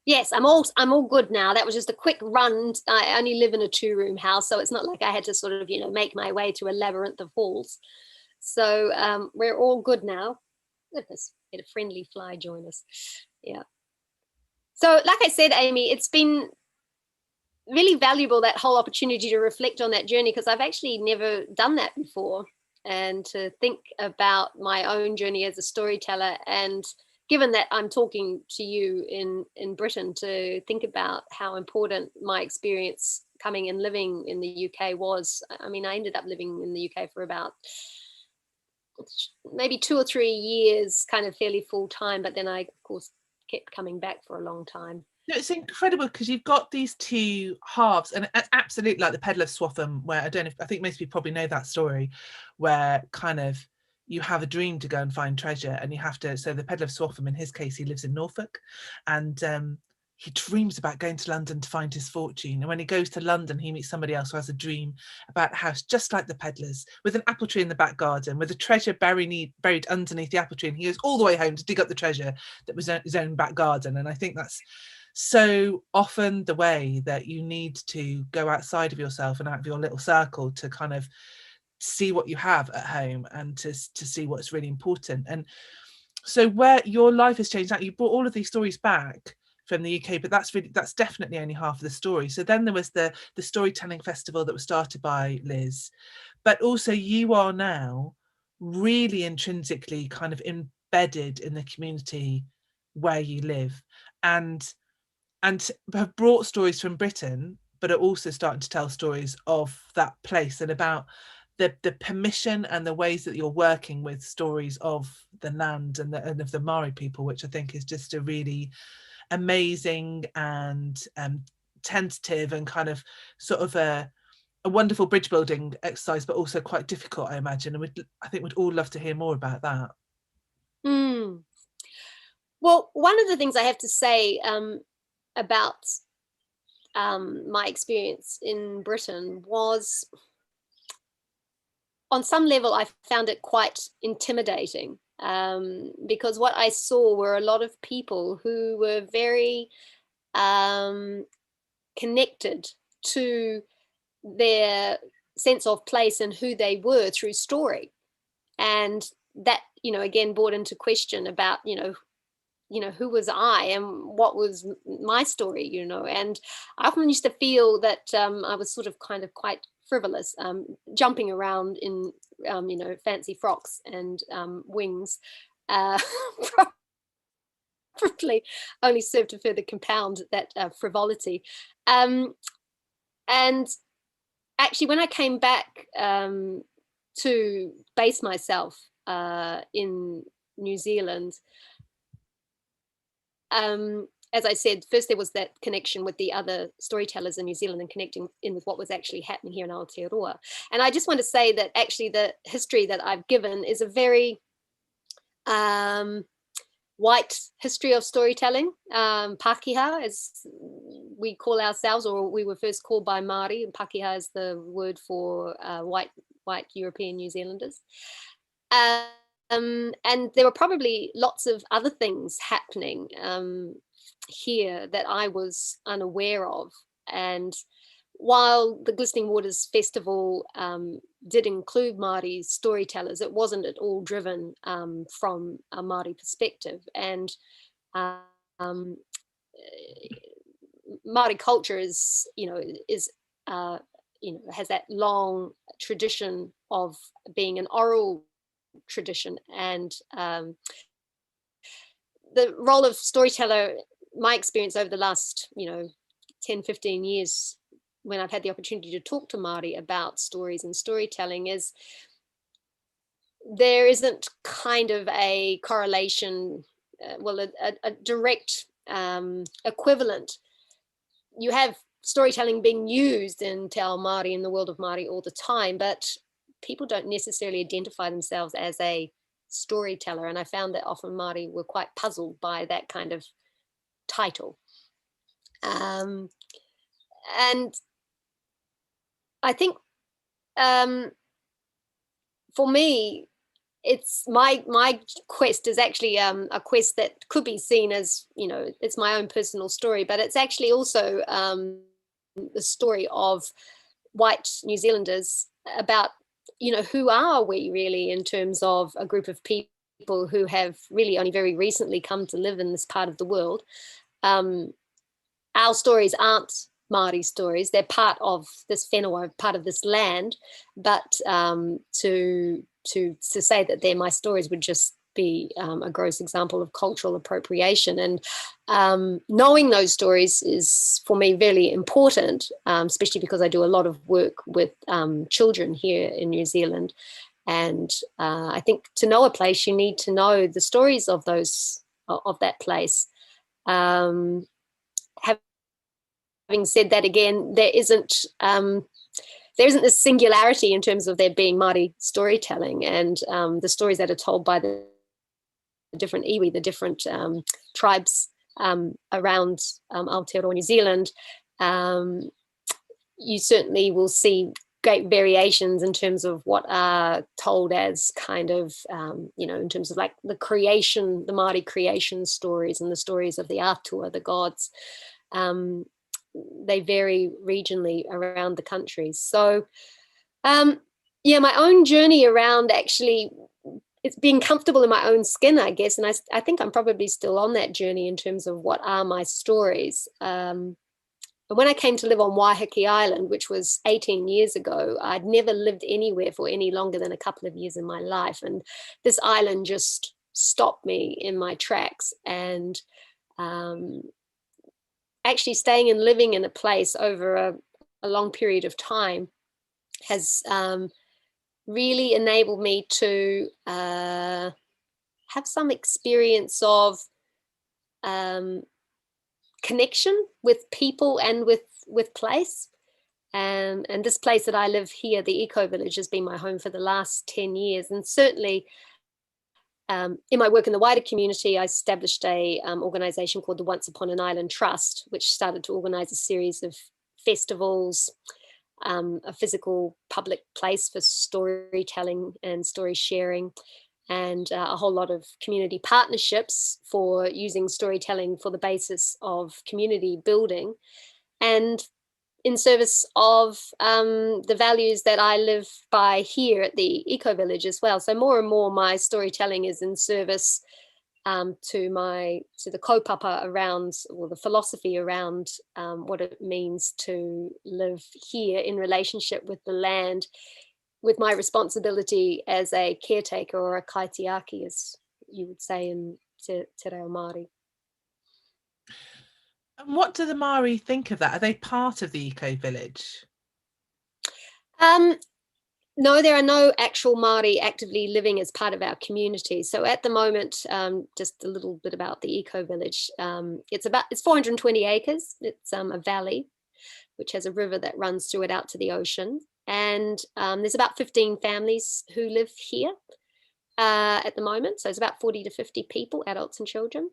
Speaker 2: Yes, I'm all good now. That was just a quick run. I only live in a 2-room house, so it's not like I had to sort of make my way through a labyrinth of halls. So we're all good now. Goodness, get a friendly fly join us. Yeah. So like I said, Amy, it's been really valuable, that whole opportunity to reflect on that journey, because I've actually never done that before, and to think about my own journey as a storyteller. And given that I'm talking to you in Britain, to think about how important my experience coming and living in the UK was. I mean, I ended up living in the UK for about maybe 2 or 3 years, kind of fairly full time, but then I of course kept coming back for a long time.
Speaker 1: It's incredible because you've got these two halves, and it's absolutely like the Peddler of Swaffham, where I think most people probably know that story, where kind of you have a dream to go and find treasure, and you have to. So the Peddler of Swaffham, in his case, he lives in Norfolk, and he dreams about going to London to find his fortune. And when he goes to London, he meets somebody else who has a dream about a house just like the Peddlers, with an apple tree in the back garden, with a treasure buried underneath the apple tree. And he goes all the way home to dig up the treasure that was in his own back garden. And I think that's so often the way that you need to go outside of yourself and out of your little circle to kind of see what you have at home and to see what's really important. And so where your life has changed, that you brought all of these stories back from the UK, but that's definitely only half of the story. So then there was the storytelling festival that was started by Liz, but also you are now really intrinsically kind of embedded in the community where you live, and have brought stories from Britain, but are also starting to tell stories of that place and about the permission and the ways that you're working with stories of the land and of the Maori people, which I think is just a really amazing and tentative and kind of sort of a wonderful bridge building exercise, but also quite difficult, I imagine. And I think we'd all love to hear more about that.
Speaker 2: Mm. Well, one of the things I have to say about my experience in Britain was, on some level, I found it quite intimidating, because what I saw were a lot of people who were very connected to their sense of place and who they were through story. And that, again, brought into question about, who was I and what was my story, and I often used to feel that I was sort of kind of quite frivolous, jumping around in, fancy frocks and wings, probably only served to further compound that frivolity. And actually, when I came back to base myself in New Zealand, as I said, first there was that connection with the other storytellers in New Zealand and connecting in with what was actually happening here in Aotearoa. And I just want to say that actually the history that I've given is a very white history of storytelling. Pakeha, as we call ourselves, or we were first called by Maori, and Pakeha is the word for white European New Zealanders. And there were probably lots of other things happening here that I was unaware of. And while the Glistening Waters Festival did include Māori storytellers, it wasn't at all driven from a Māori perspective. And Māori culture is has that long tradition of being an oral tradition, and the role of storyteller, my experience over the last 10-15 years when I've had the opportunity to talk to Māori about stories and storytelling, is there isn't kind of a correlation, a direct equivalent. You have storytelling being used in Te Ao Māori, in the world of Māori, all the time, but people don't necessarily identify themselves as a storyteller. And I found that often Māori were quite puzzled by that kind of title. And I think for me, it's my quest is actually a quest that could be seen as, it's my own personal story, but it's actually also the story of white New Zealanders about, who are we really in terms of a group of people who have really only very recently come to live in this part of the world. Our stories aren't Māori stories. They're part of this whenua, part of this land, but to say that they're my stories would just be a gross example of cultural appropriation. And knowing those stories is, for me, really important, especially because I do a lot of work with children here in New Zealand. And I think to know a place, you need to know the stories of that place. Having said that, again, there isn't this singularity in terms of there being Māori storytelling, and the stories that are told by the different iwi, the different tribes around Aotearoa, New Zealand. You certainly will see great variations in terms of what are told as kind of, in terms of like the creation, the Māori creation stories and the stories of the atua, the gods. They vary regionally around the country. So Yeah, my own journey around actually it's being comfortable in my own skin, I guess. And I think I'm probably still on that journey in terms of what are my stories. And when I came to live on Waiheke Island, which was 18 years ago, I'd never lived anywhere for any longer than a couple of years in my life. And this island just stopped me in my tracks. And um, actually staying and living in a place over a long period of time has really enabled me to have some experience of connection with people and with place. And this place that I live here, the Eco Village, has been my home for the last 10 years. And certainly in my work in the wider community, I established a organisation called the Once Upon an Island Trust, which started to organise a series of festivals, a physical public place for storytelling and story sharing, and a whole lot of community partnerships for using storytelling for the basis of community building, and in service of the values that I live by here at the Eco Village as well. So more and more my storytelling is in service to the kaupapa around, or the philosophy around what it means to live here in relationship with the land, with my responsibility as a caretaker or a kaitiaki, as you would say in Te Reo Māori.
Speaker 1: And what do the Maori think of that? Are they part of the Eco Village?
Speaker 2: No, there are no actual Māori actively living as part of our community. So at the moment, just a little bit about the Eco Village. It's 420 acres. It's a valley, which has a river that runs through it out to the ocean. And there's about 15 families who live here at the moment. So it's about 40 to 50 people, adults and children.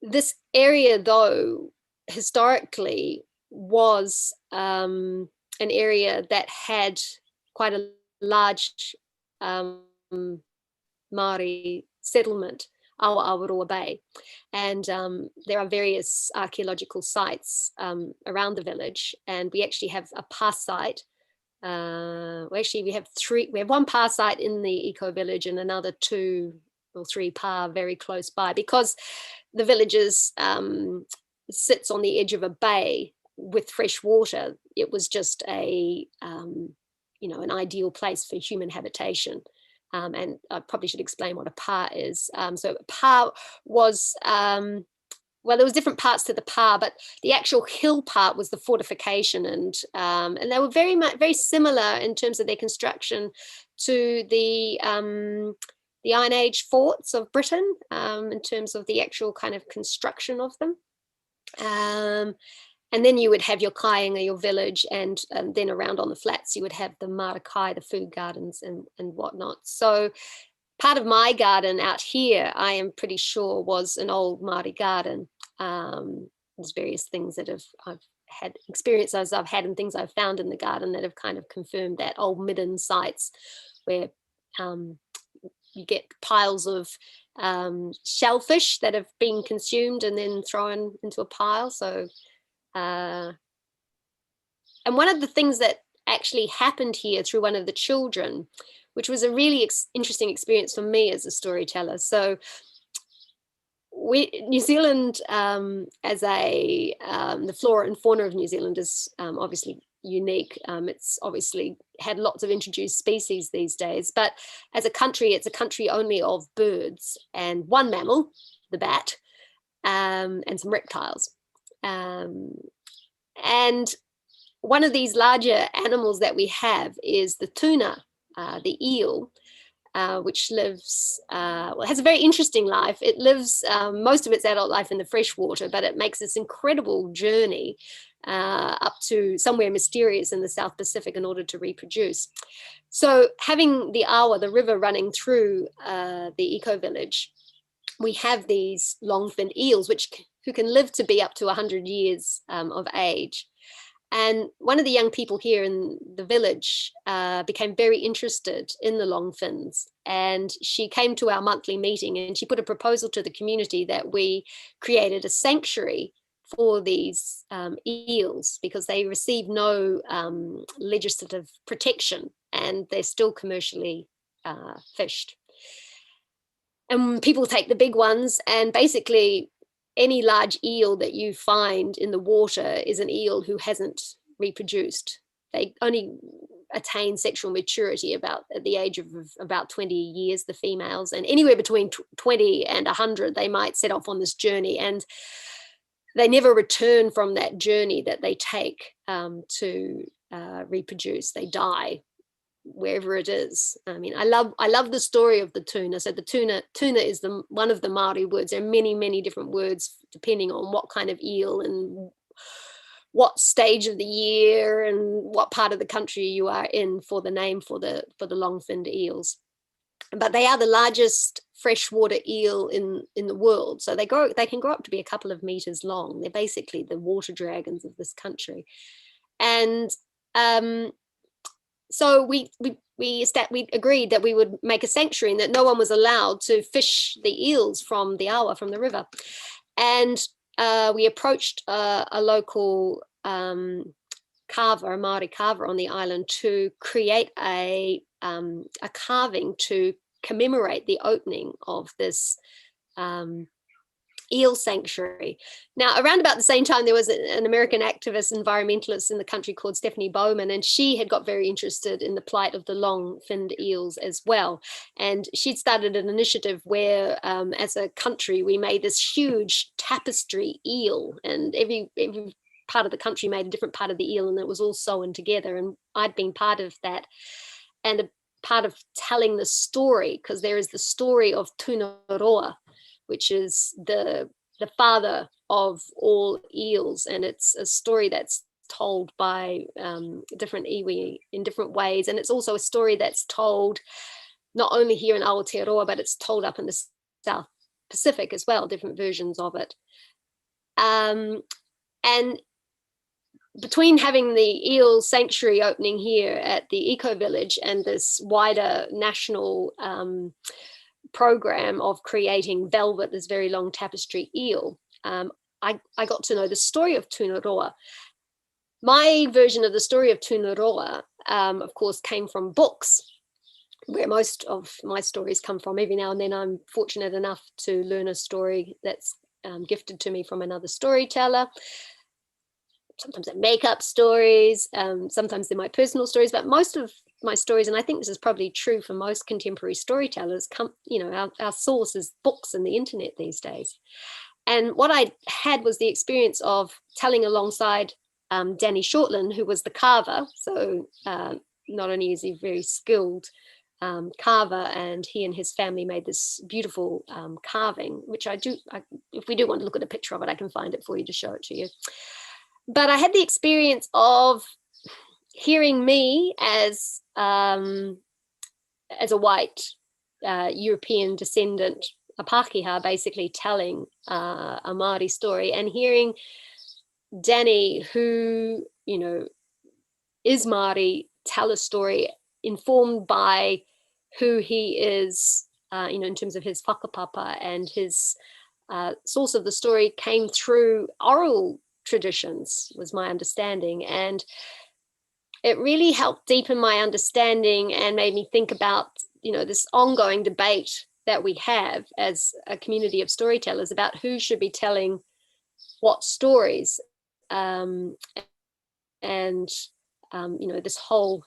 Speaker 2: This area, though, historically was an area that had quite a large Maori settlement, Aotearoa Bay. And there are various archaeological sites around the village. And we actually have a past site. We have one pa site in the Eco Village and another 2 or 3 pa very close by, because the village sits on the edge of a bay with fresh water. It was just an ideal place for human habitation. And I probably should explain what a pa is. So a pa was, there was different parts to the pa, but the actual hill part was the fortification, and they were very similar in terms of their construction to the Iron Age forts of Britain, in terms of the actual kind of construction of them. And then you would have your kāinga, your village, and then around on the flats you would have the marakai, the food gardens and whatnot. So part of my garden out here, I am pretty sure, was an old Māori garden. There's various things that I've had experiences I've had and things I've found in the garden that have kind of confirmed that, old midden sites where you get piles of shellfish that have been consumed and then thrown into a pile. So and one of the things that actually happened here through one of the children, which was a really interesting experience for me as a storyteller. So New Zealand, as the flora and fauna of New Zealand is obviously unique. It's obviously had lots of introduced species these days, but as a country, it's a country only of birds and one mammal, the bat, and some reptiles. And one of these larger animals that we have is the tuna, the eel, which lives, has a very interesting life. It lives most of its adult life in the freshwater, but it makes this incredible journey up to somewhere mysterious in the South Pacific in order to reproduce. So having the Awa, the river running through the Eco Village, we have these long-finned eels, who can live to be up to 100 years of age. And one of the young people here in the village became very interested in the long fins. And she came to our monthly meeting and she put a proposal to the community that we created a sanctuary for these eels, because they receive no legislative protection and they're still commercially fished. And people take the big ones, and basically any large eel that you find in the water is an eel who hasn't reproduced. They only attain sexual maturity about at the age of about 20 years, the females, and anywhere between 20 and 100 they might set off on this journey, and they never return from that journey that they take to reproduce. They die wherever it is. I mean, I love the story of the tuna. So the tuna is one of the Maori words. There are many different words depending on what kind of eel and what stage of the year and what part of the country you are in for the name for the long-finned eels. But they are the largest freshwater eel in the world. So they can grow up to be a couple of meters long. They're basically the water dragons of this country. And so we agreed that we would make a sanctuary and that no one was allowed to fish the eels from the Awa, from the river. And we approached a local carver, a Maori carver on the island, to create a carving to commemorate the opening of this eel sanctuary. Now, around about the same time, there was an American activist, environmentalist in the country called Stephanie Bowman, and she had got very interested in the plight of the long-finned eels as well. And she'd started an initiative where, as a country, we made this huge tapestry eel, and every part of the country made a different part of the eel, and it was all sewn together. And I'd been part of that, and a part of telling the story, because there is the story of Tunaroa, which is the father of all eels, and it's a story that's told by different iwi in different ways, and it's also a story that's told not only here in Aotearoa, but it's told up in the South Pacific as well, different versions of it. And between having the eel sanctuary opening here at the Eco Village and this wider national program of creating velvet, this very long tapestry eel, I got to know the story of Tunaroa. My version of the story of Tunaroa, of course, came from books, where most of my stories come from. Every now and then I'm fortunate enough to learn a story that's gifted to me from another storyteller. Sometimes they're make-up stories, sometimes they're my personal stories, but most of my stories, and I think this is probably true for most contemporary storytellers, our source is books and the internet these days. And what I had was the experience of telling alongside Danny Shortland, who was the carver. So not only is he very skilled carver, and he and his family made this beautiful carving, which if we do want to look at a picture of it, I can find it for you to show it to you. But I had the experience of hearing me as a white European descendant, a Pākehā, basically telling a Māori story, and hearing Danny, who is Māori, tell a story informed by who he is, in terms of his whakapapa, and his source of the story came through oral traditions, was my understanding. And it really helped deepen my understanding and made me think about, this ongoing debate that we have as a community of storytellers about who should be telling what stories. And this whole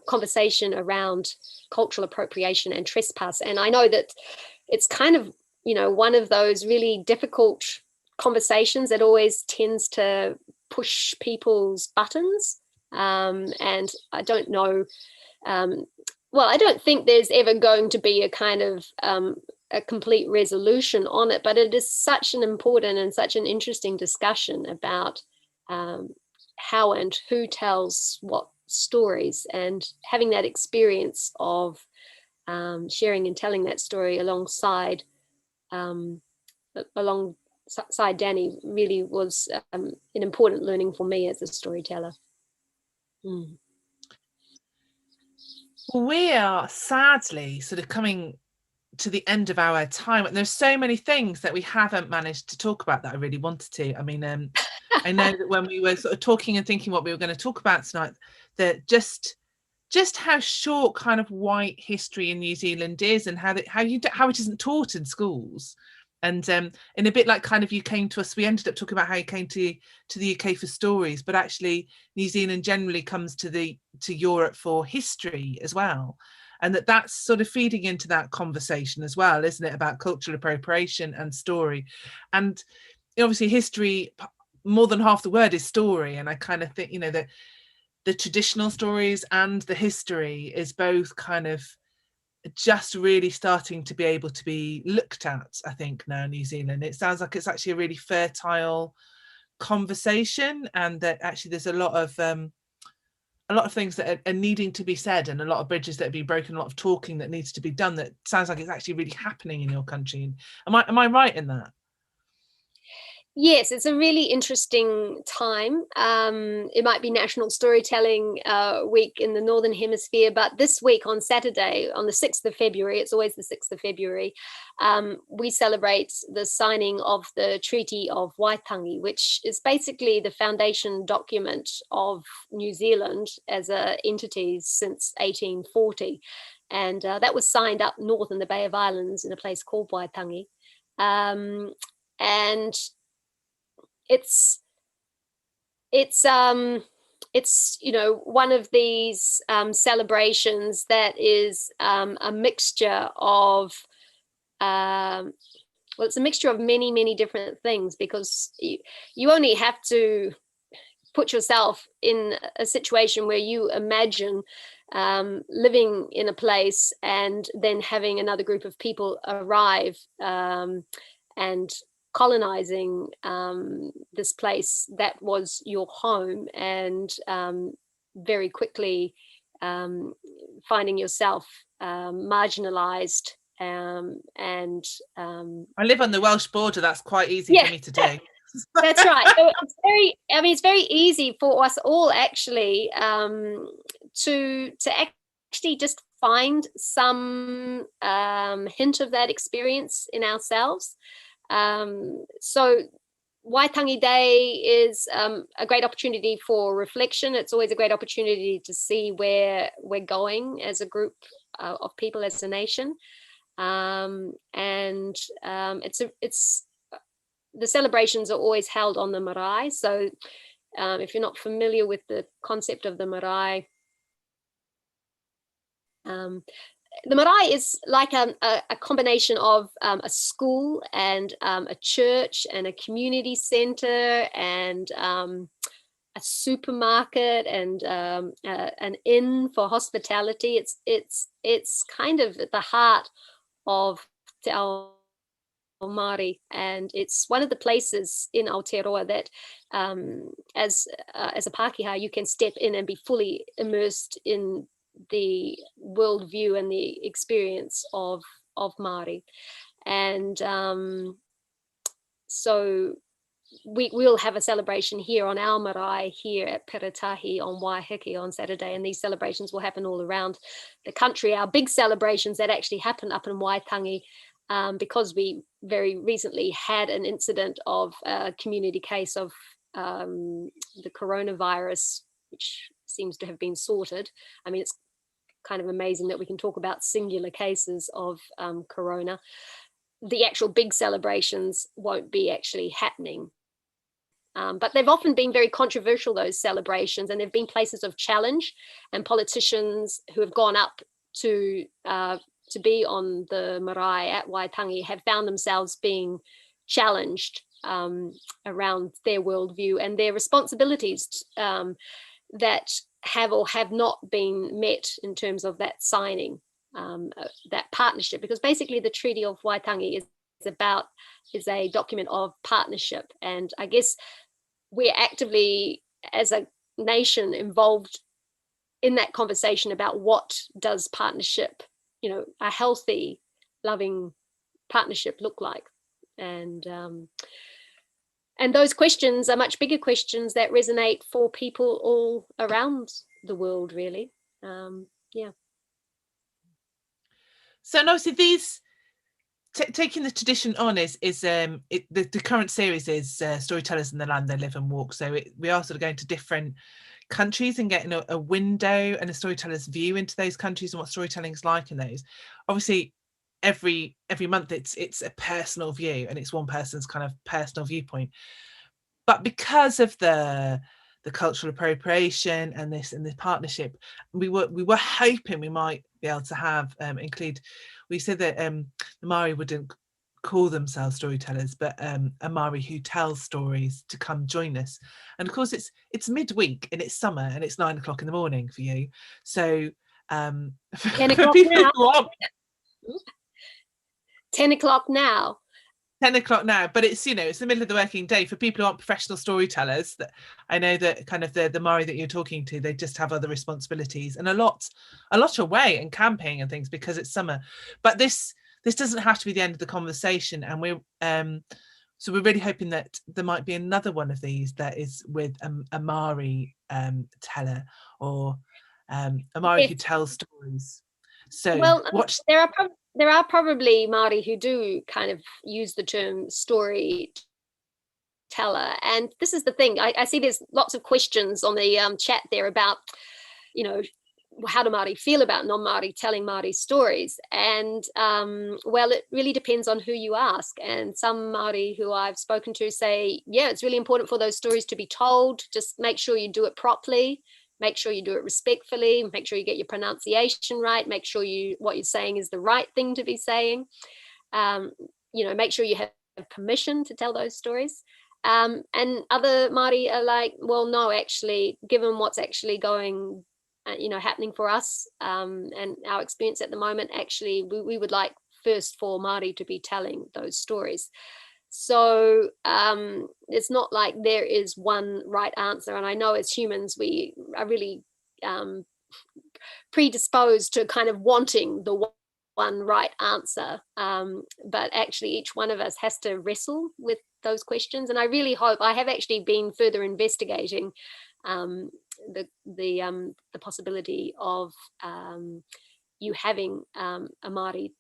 Speaker 2: conversation around cultural appropriation and trespass. And I know that it's kind of, one of those really difficult conversations that always tends to push people's buttons. And I don't know, I don't think there's ever going to be a kind of a complete resolution on it, but it is such an important and such an interesting discussion about how and who tells what stories, and having that experience of sharing and telling that story alongside Danny really was an important learning for me as a storyteller.
Speaker 1: We are sadly sort of coming to the end of our time, and there's so many things that we haven't managed to talk about that I really wanted to. I mean, I know that when we were sort of talking and thinking what we were going to talk about tonight, that just how short kind of white history in New Zealand is, and how it isn't taught in schools. And in a bit like kind of you came to us, we ended up talking about how you came to the UK for stories, but actually New Zealand generally comes to Europe for history as well. And that's sort of feeding into that conversation as well, isn't it, about cultural appropriation and story. And obviously history, more than half the word is story. And I kind of think, that the traditional stories and the history is both kind of just really starting to be able to be looked at, I think, now in New Zealand. It sounds like it's actually a really fertile conversation, and that actually there's a lot of things that are needing to be said, and a lot of bridges that are being broken, a lot of talking that needs to be done, that sounds like it's actually really happening in your country. Am I right in that?
Speaker 2: Yes, it's a really interesting time. It might be National Storytelling Week in the Northern Hemisphere, but this week on Saturday, on the 6th of February, it's always the 6th of February, we celebrate the signing of the Treaty of Waitangi, which is basically the foundation document of New Zealand as an entity since 1840. And that was signed up north in the Bay of Islands in a place called Waitangi. And it's one of these celebrations that is a mixture of it's a mixture of many different things, because you only have to put yourself in a situation where you imagine living in a place and then having another group of people arrive and colonizing this place that was your home, and very quickly finding yourself marginalized. And
Speaker 1: I live on the Welsh border. That's quite easy for me to do.
Speaker 2: That's right. So it's very easy for us all actually to actually just find some hint of that experience in ourselves. So Waitangi Day is a great opportunity for reflection. It's always a great opportunity to see where we're going as a group of people, as a nation. It's the celebrations are always held on the marae. So if you're not familiar with the concept of the marae, the marae is like a combination of a school and a church and a community center and a supermarket and an inn for hospitality. It's kind of at the heart of Te Ao Māori, and it's one of the places in Aotearoa that as a Pākehā you can step in and be fully immersed in the worldview and the experience of Māori. And so we'll have a celebration here on our marae here at Peratahi on Waiheke on Saturday, and these celebrations will happen all around the country. Our big celebrations that actually happen up in Waitangi, because we very recently had an incident of a community case of the coronavirus, which seems to have been sorted. I mean, it's kind of amazing that we can talk about singular cases of corona. The actual big celebrations won't be actually happening. But they've often been very controversial, those celebrations, and they've been places of challenge, and politicians who have gone up to be on the marae at Waitangi have found themselves being challenged around their worldview and their responsibilities that have or have not been met in terms of that signing, that partnership, because basically the Treaty of Waitangi is a document of partnership. And I guess we're actively, as a nation, involved in that conversation about what does partnership, a healthy, loving partnership look like. And those questions are much bigger questions that resonate for people all around the world, really.
Speaker 1: So, and obviously taking the tradition on is the current series is Storytellers in the Land They Live and Walk. So we are sort of going to different countries and getting a window and a storyteller's view into those countries and what storytelling is like in those. Obviously, every month it's a personal view and it's one person's kind of personal viewpoint. But because of the cultural appropriation and the partnership, we were hoping we might be able to have include. We said that the Maori wouldn't call themselves storytellers, but a Maori who tells stories to come join us. And of course, it's midweek and it's summer and it's 9 o'clock in the morning for you. So
Speaker 2: 10
Speaker 1: for
Speaker 2: o'clock
Speaker 1: people
Speaker 2: now.
Speaker 1: who aren't
Speaker 2: 10 o'clock now.
Speaker 1: 10 o'clock now, but it's, you know, it's the middle of the working day. For people who aren't professional storytellers, that I know that kind of the Maori that you're talking to, they just have other responsibilities and a lot away and camping and things because it's summer. But this doesn't have to be the end of the conversation, and we're so we're really hoping that there might be another one of these that is with a Maori teller or a Maori who tells stories. So
Speaker 2: well,
Speaker 1: watch.
Speaker 2: there are probably Maori who do kind of use the term storyteller, and this is the thing. I see there's lots of questions on the chat there about, you know, how do Maori feel about non-Maori telling Maori stories? And well, it really depends on who you ask. And some Maori who I've spoken to say, yeah, it's really important for those stories to be told. Just make sure you do it properly. Make sure you do it respectfully. Make sure you get your pronunciation right. Make sure what you're saying is the right thing to be saying. You know, make sure you have permission to tell those stories. And other Māori are like, well, no, actually, given what's actually going, you know, happening for us and our experience at the moment, actually, we would like first for Māori to be telling those stories. So it's not like there is one right answer. And I know as humans, we are really predisposed to kind of wanting the one right answer. But actually, each one of us has to wrestle with those questions. And I really hope, I have actually been further investigating the possibility of you having a Māori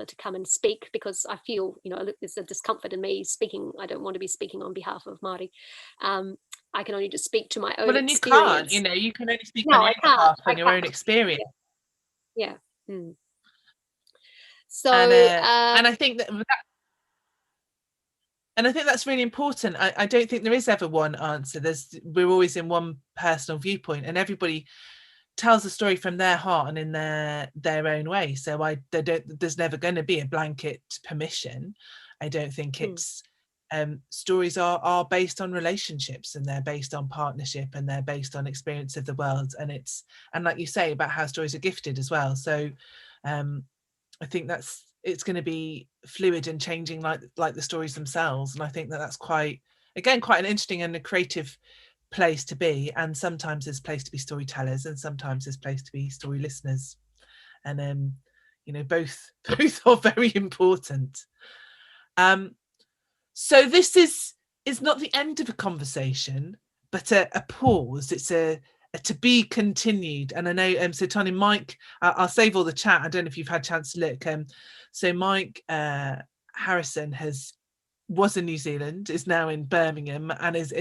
Speaker 2: to come and speak, because I feel, you know, there's a discomfort in me speaking. I don't want to be speaking on behalf of Māori. I can only just speak to my own
Speaker 1: And
Speaker 2: experience.
Speaker 1: you can't, you know, you can only speak on your own behalf and your own experience.
Speaker 2: Yeah. So
Speaker 1: and I think and I think that's really important. I don't think there is ever one answer. We're always in one personal viewpoint, and everybody tells a story from their heart and in their own way. So there's never going to be a blanket permission. I don't think it's stories are based on relationships, and they're based on partnership, and they're based on experience of the world, and like you say about how stories are gifted as well. So I think it's going to be fluid and changing like the stories themselves, and I think that's quite an interesting and a creative place to be. And sometimes there's place to be storytellers, and sometimes there's place to be story listeners, and you know, both are very important. So this is not the end of a conversation, but a pause. It's a to be continued. And I know so Tanya, Mike, I'll save all the chat. I don't know if you've had a chance to look. So Mike Harrison was in New Zealand, is now in Birmingham, and is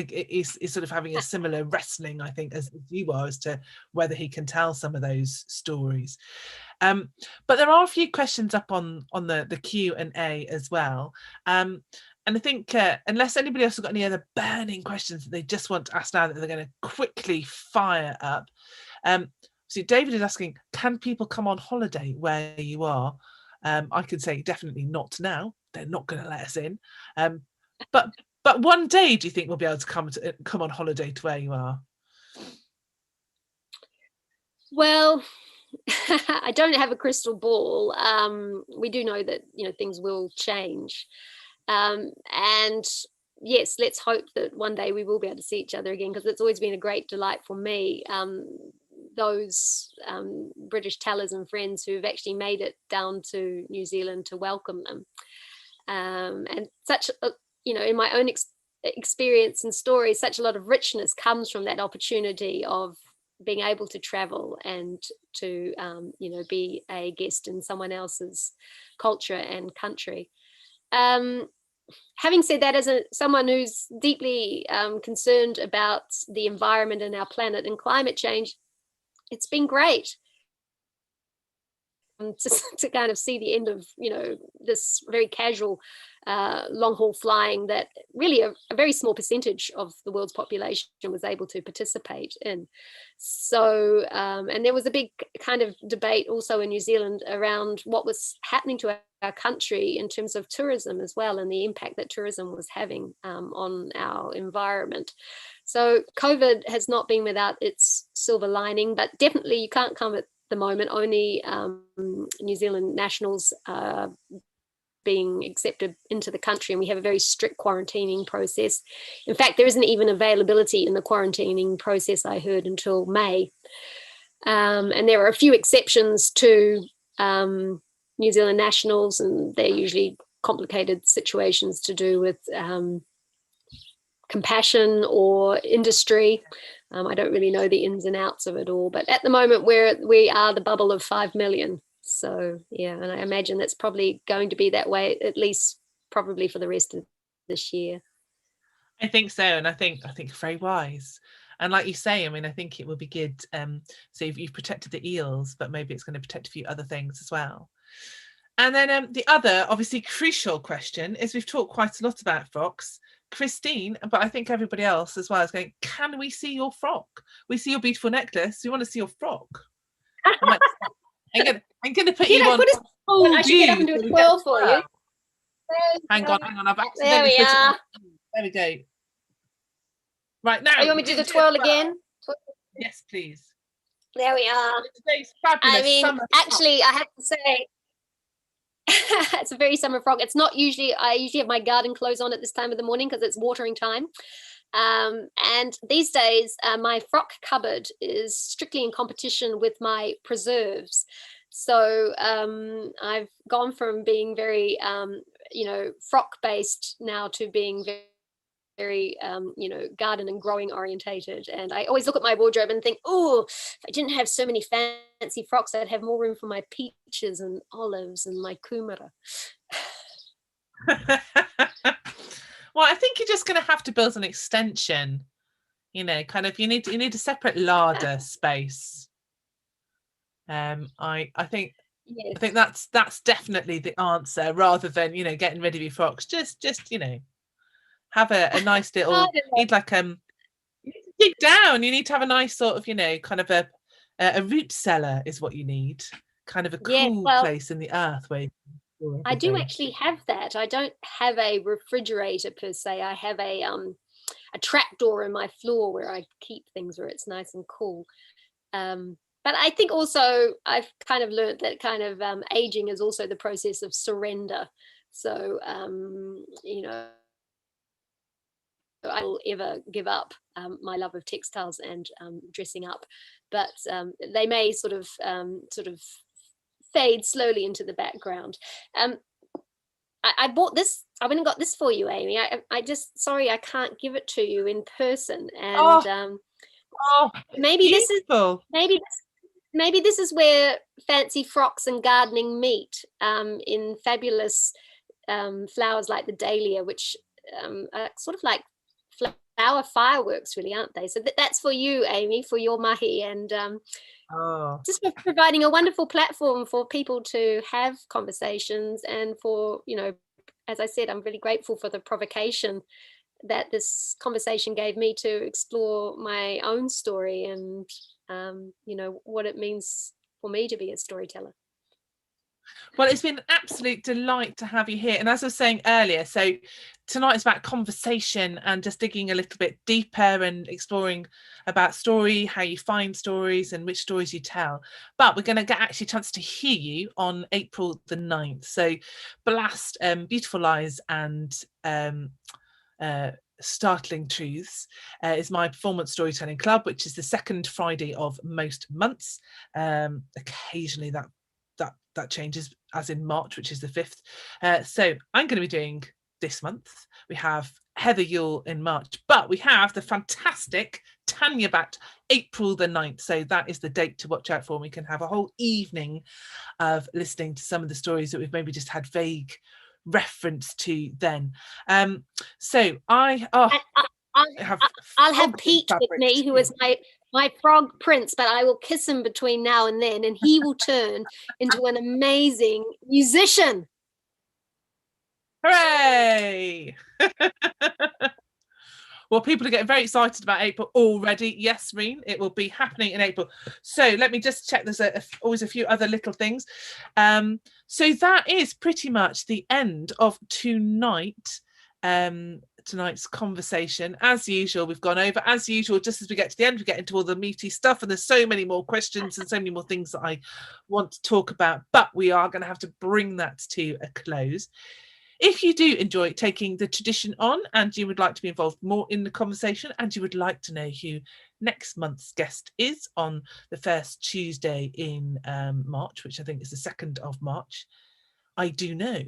Speaker 1: sort of having a similar wrestling, I think, as you are, as to whether he can tell some of those stories. But there are a few questions up on the Q&A as well. And I think unless anybody else has got any other burning questions that they just want to ask now that they're going to quickly fire up. So David is asking, can people come on holiday where you are? I can say definitely not now. They're not going to let us in. But one day, do you think we'll be able to come on holiday to where you are?
Speaker 2: Well, I don't have a crystal ball. We do know that, you know, things will change. And yes, let's hope that one day we will be able to see each other again, because it's always been a great delight for me. Those British tellers and friends who've actually made it down to New Zealand to welcome them. And such, you know, in my own experience and stories, such a lot of richness comes from that opportunity of being able to travel and to be a guest in someone else's culture and country. Having said that, as someone who's deeply concerned about the environment and our planet and climate change, it's been great to kind of see the end of this very casual long haul flying that really a very small percentage of the world's population was able to participate in. So and there was a big kind of debate also in New Zealand around what was happening to our country in terms of tourism as well, and the impact that tourism was having on our environment. So COVID has not been without its silver lining, but definitely you can't come at the moment. Only New Zealand nationals being accepted into the country, and we have a very strict quarantining process. In fact, there isn't even availability in the quarantining process, I heard, until May. And there are a few exceptions to New Zealand nationals, and they're usually complicated situations to do with compassion or industry. I don't really know the ins and outs of it all, but at the moment we are the bubble of 5 million. So yeah, and I imagine that's probably going to be that way, at least probably for the rest of this year.
Speaker 1: I think so, and I think very wise. And like you say, I mean, I think it will be good. So you've protected the eels, but maybe it's going to protect a few other things as well. And then the other, obviously, crucial question is, we've talked quite a lot about frocks. Christine, but I think everybody else as well is going, can we see your frock? We see your beautiful necklace. We want to see your frock. I'm going to put you on
Speaker 2: full view. I should get up and do a twirl for you.
Speaker 1: Hang on. I've accidentally put it on. There we go. Right now.
Speaker 2: Oh, you want me to do the twirl again?
Speaker 1: Yes, please.
Speaker 2: There we are.
Speaker 1: Today's fabulous.
Speaker 2: I mean, actually, I have to say, it's a very summer frock. It's not usually, I usually have my garden clothes on at this time of the morning because it's watering time. And these days, my frock cupboard is strictly in competition with my preserves. So I've gone from being very, frock based now to being very garden and growing orientated. And I always look at my wardrobe and think, oh, if I didn't have so many fancy frocks, I'd have more room for my peaches and olives and my kumara.
Speaker 1: Well, I think you're just going to have to build an extension, kind of, you need a separate larder space. I think yes. I think that's definitely the answer, rather than getting rid of your frocks. Just have a nice little, need like you need to dig down. You need to have a nice sort of kind of a root cellar is what you need, kind of a cool place in the earth where
Speaker 2: I do actually have that. I don't have a refrigerator per se. I have a trapdoor in my floor where I keep things where it's nice and cool. But I think also I've kind of learned that kind of aging is also the process of surrender. So, I will ever give up my love of textiles and dressing up, but they may sort of fade slowly into the background. I bought this. I went and got this for you, Amy. I just, sorry, I can't give it to you in person. And maybe beautiful. Maybe this is where fancy frocks and gardening meet, in fabulous flowers like the dahlia, which are sort of like flower fireworks, really, aren't they? So that's for you, Amy, for your mahi, and just for providing a wonderful platform for people to have conversations, and for, as I said, I'm really grateful for the provocation that this conversation gave me to explore my own story and what it means for me to be a storyteller.
Speaker 1: Well, it's been an absolute delight to have you here. And as I was saying earlier, so tonight is about conversation and just digging a little bit deeper and exploring about story, how you find stories and which stories you tell. But we're going to get actually a chance to hear you on April the 9th. So Blast, Beautiful Lies and Startling Truths is my performance storytelling club, which is the second Friday of most months. Occasionally that changes, as in March, which is the 5th. So I'm going to be doing this month. We have Heather Yule in March, but we have the fantastic Tanya Batt, April the 9th. So that is the date to watch out for. And we can have a whole evening of listening to some of the stories that we've maybe just had vague reference to then. So I'll
Speaker 2: have Pete with me, who is my frog prince, but I will kiss him between now and then, and he will turn into an amazing musician.
Speaker 1: Hooray! Well, people are getting very excited about April already. Yes, Reen, it will be happening in April. So let me just check. There's always a few other little things. So that is pretty much the end of tonight. Tonight's conversation. As usual, we've gone over, as usual, just as we get to the end, we get into all the meaty stuff, and there's so many more questions and so many more things that I want to talk about, but we are going to have to bring that to a close. If you do enjoy taking the tradition on and you would like to be involved more in the conversation and you would like to know who next month's guest is on the first Tuesday in March, which I think is the 2nd of March, I do know.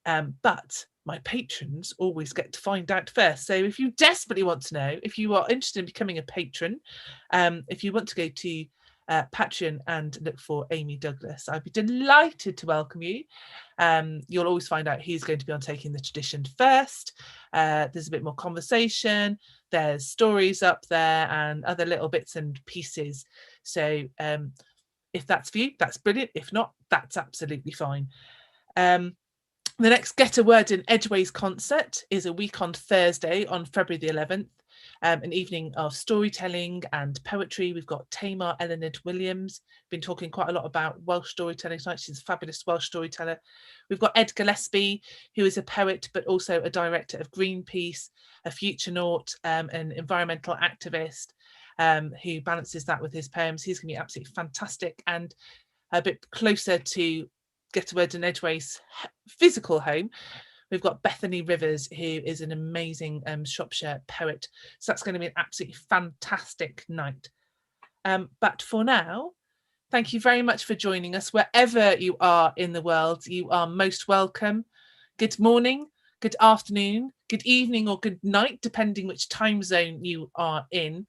Speaker 1: But my patrons always get to find out first. So if you desperately want to know, if you are interested in becoming a patron, if you want to go to Patreon and look for Amy Douglas, I'd be delighted to welcome you. You'll always find out who's going to be on Taking the Tradition first. There's a bit more conversation, there's stories up there and other little bits and pieces. So if that's for you, that's brilliant. If not, that's absolutely fine. The next Get a Word in Edgeways concert is a week on Thursday on February the 11th. An evening of storytelling and poetry. We've got Tamar Eleanor Williams, been talking quite a lot about Welsh storytelling tonight. She's a fabulous Welsh storyteller. We've got Ed Gillespie, who is a poet, but also a director of Greenpeace, a future-naut, an environmental activist, who balances that with his poems. He's going to be absolutely fantastic and a bit closer to Get a Word in Edgeways' physical home. We've got Bethany Rivers, who is an amazing Shropshire poet. So that's going to be an absolutely fantastic night. But for now, thank you very much for joining us. Wherever you are in the world, you are most welcome. Good morning, good afternoon, good evening, or good night, depending which time zone you are in.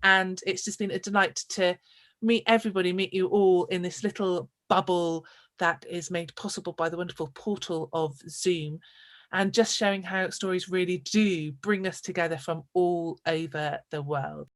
Speaker 1: And it's just been a delight to meet everybody, meet you all in this little bubble that is made possible by the wonderful portal of Zoom, and just showing how stories really do bring us together from all over the world.